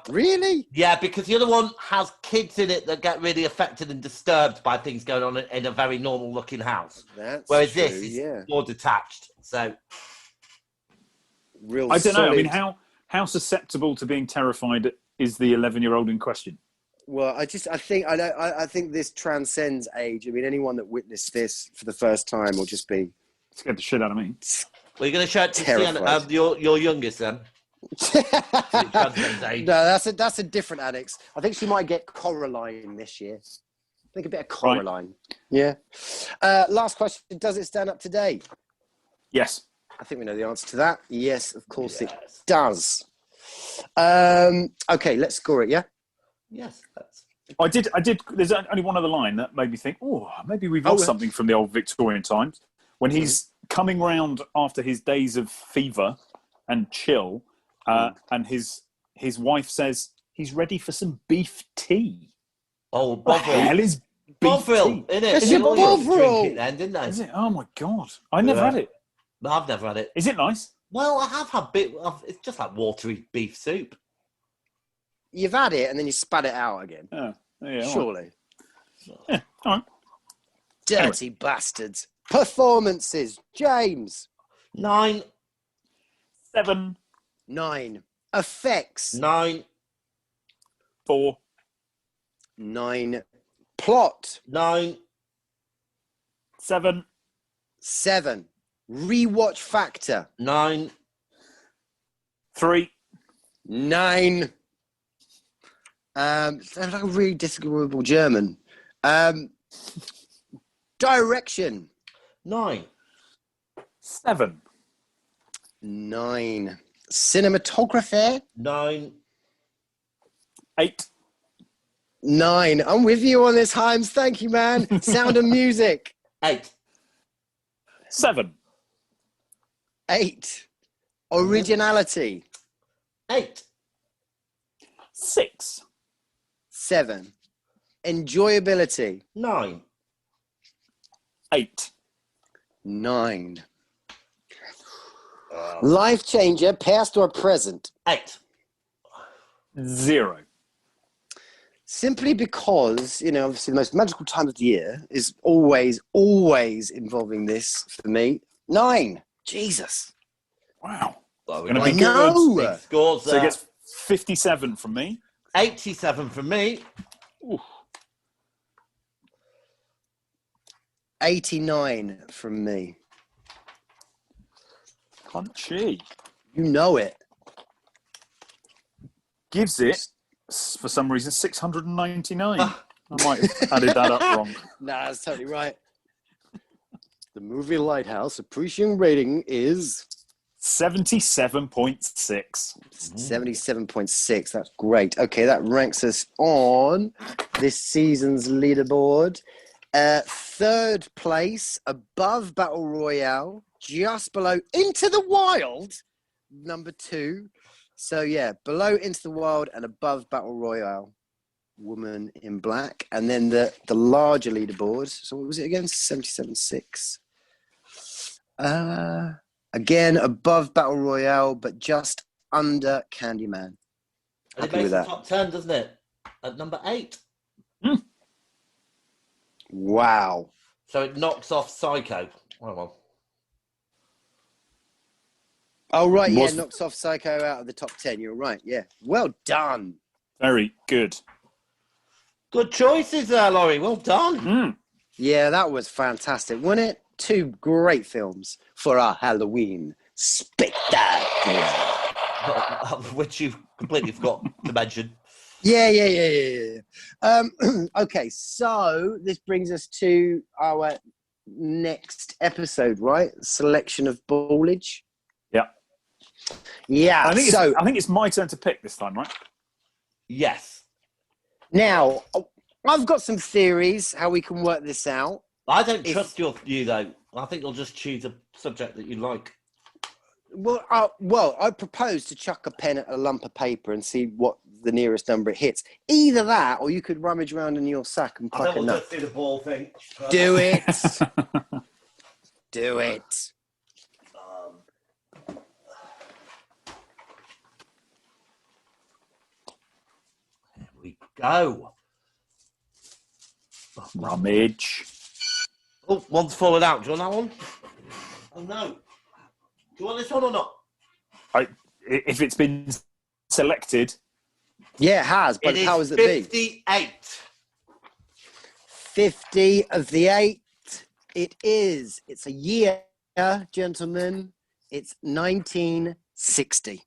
Really? Yeah, because the other one has kids in it that get really affected and disturbed by things going on in a very normal-looking house. Whereas this is more detached. So, I don't know. I mean, how susceptible to being terrified is the 11-year-old in question? Well, I think this transcends age. I mean, anyone that witnessed this for the first time will just be scared the shit out of me. Well, you're going to show it to your youngest then. No, that's a different Annex. I think she might get Coraline this year. I think a bit of Coraline. Right. Yeah. Last question: does it stand up today? Yes. I think we know the answer to that. Yes, of course it does. Okay, let's score it. Yeah. Yes. I did. There's only one other line that made me think, oh, maybe we've got something from the old Victorian times. When he's coming round after his days of fever and chill, and his wife says he's ready for some beef tea. Oh, what the hell is beef tea? Isn't it? It's a Bovril. Then, didn't they? Is it? Oh my god! I never had it. No, I've never had it. Is it nice? Well, I have had it's just like watery beef soup. You've had it and then you spat it out again. Surely. Yeah. All right. Dirty bastards. Performances. James. 9. 7. 9. Effects. 9. 4. 9. Plot. 9. 7. 7. Rewatch factor. 9. 3. 9. Sounds like a really disagreeable German. Direction. 9. 7. 9. Cinematography. 9. 8. 9. I'm with you on this, Himes. Thank you, man. Sound of Music. 8. 7. 8. Originality. 8. 6. 7. Enjoyability. 9. 8. 9. Life changer, past or present. 8. 0. Simply because, obviously the most magical time of the year is always involving this for me. 9. Jesus. Wow. Well, Going to I be know. good. Big scores So there. it gets 57 from me. 87 from me. Ooh. 89 from me. Punchy. You know it. Gives it, for some reason, 699. I might have added that up wrong. Nah, that's totally right. The movie Lighthouse appreciation rating is 77.6. 77.6. That's great. Okay, that ranks us on this season's leaderboard. Third place, above Battle Royale, just below Into the Wild, number 2. So, yeah, below Into the Wild and above Battle Royale, Woman in Black. And then the larger leaderboard. So, what was it again? 77.6. Again, above Battle Royale, but just under Candyman. And it Happy makes with the that. top 10, doesn't it? At number 8. Wow. So it knocks off Psycho. Oh, well. Oh, right, yeah, Was- knocks off Psycho out of the top 10. You're right, yeah. Well done. Very good. Good choices there, Laurie. Well done. Yeah, that was fantastic, wasn't it? 2 great films for our Halloween spectacular. Which you completely forgot to mention. Yeah. Okay, so this brings us to our next episode, right? Selection of Ballage. Yeah. Yeah, I think so it's my turn to pick this time, right? Yes. now I've got some theories how we can work this out. I don't trust you, though. I think you'll just choose a subject that you like. Well, I propose to chuck a pen at a lump of paper and see what the nearest number it hits. Either that, or you could rummage around in your sack and I pluck think a we'll nut. just do the ball thing. Do it. Do it. Here we go. Rummage. Oh, one's fallen out. Do you want that one? Oh, no. Do you want this one or not? If it's been selected, Yeah, it has. But It how is is it be? 58. 50 of the 8. It is. It's a year, gentlemen. It's 1960.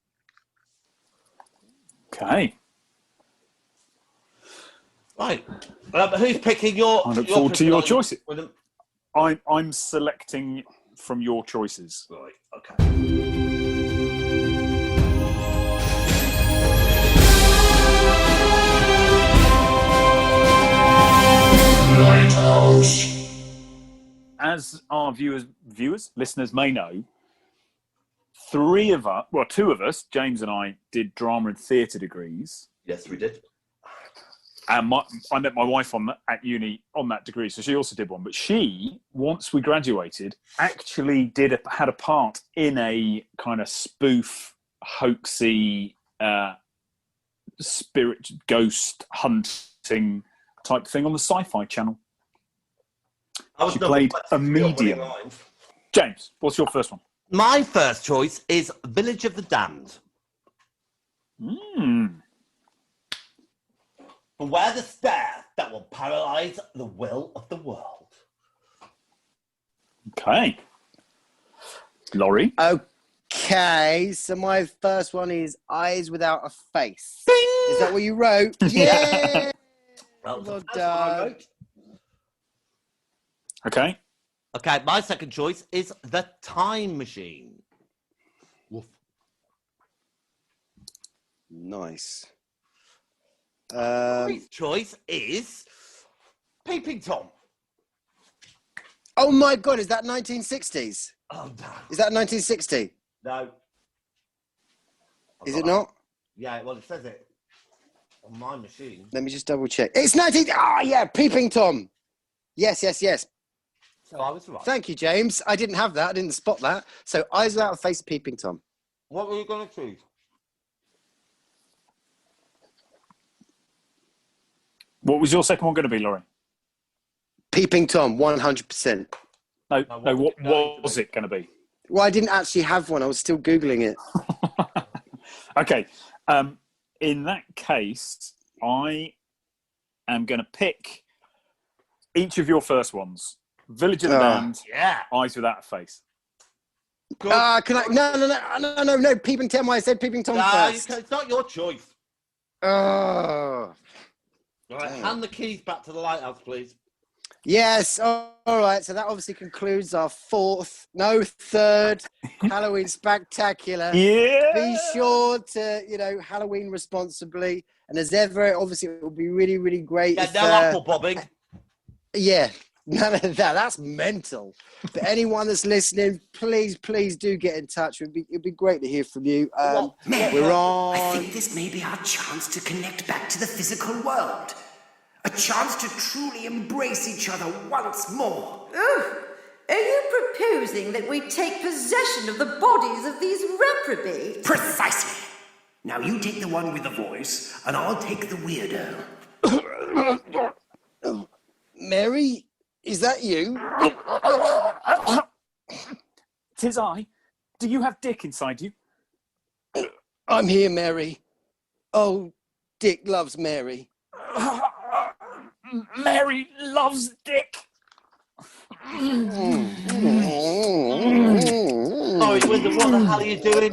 okay. Right. Who's picking your... I look forward to your choices. With them? I'm selecting from your choices. Right, okay. Lighthouse. As our listeners may know, 2 of us, James and I, did drama and theatre degrees. Yes, we did. And I met my wife at uni on that degree, so she also did one. But she, once we graduated, actually had a part in a kind of spoof, hoaxy, spirit ghost hunting type thing on the Sci-Fi Channel. She played a medium. James, what's your first one? My first choice is Village of the Damned. Beware the stare that will paralyze the will of the world. Okay. Laurie? Okay, so my first one is Eyes Without a Face. Bing! Is that what you wrote? Yeah! Well Well that's what I done. wrote. Okay. Okay, my second choice is The Time Machine. Woof. Nice. My choice is Peeping Tom. Oh my God, is that 1960s? Oh, no. Is that 1960? No. Is it not? Yeah, well, it says it on my machine. Let me just double check. It's 19... Ah, yeah, Peeping Tom. Yes. So I was right. Thank you, James. I didn't have that. I didn't spot that. So Eyes Without a Face, Peeping Tom. What were you going to choose? What was your second one going to be, Laurie? Peeping Tom, 100%. No, what was it going to be? Well, I didn't actually have one. I was still Googling it. Okay. In that case, I am going to pick each of your first ones. Village of the Damned, Yeah. Eyes Without a Face. Can I? No. Peeping Tom. I said Peeping Tom first. It's not your choice. Oh. All right, hand the keys back to the lighthouse, please. Yes. All right. So that obviously concludes our third Halloween spectacular. Yeah. Be sure to, Halloween responsibly. And as ever, obviously, it would be really, really great. Yeah, if, no apple bobbing. Yeah. None of that. That's mental. But anyone that's listening, please do get in touch. It'd be great to hear from you. We're on. I think this may be our chance to connect back to the physical world. A chance to truly embrace each other once more. Oh, are you proposing that we take possession of the bodies of these reprobates? Precisely. Now you take the one with the voice, and I'll take the weirdo. Mary, is that you? 'Tis I. Do you have Dick inside you? I'm here, Mary. Oh, Dick loves Mary. Mary loves Dick. Oh, Wyndham, what the hell are you doing?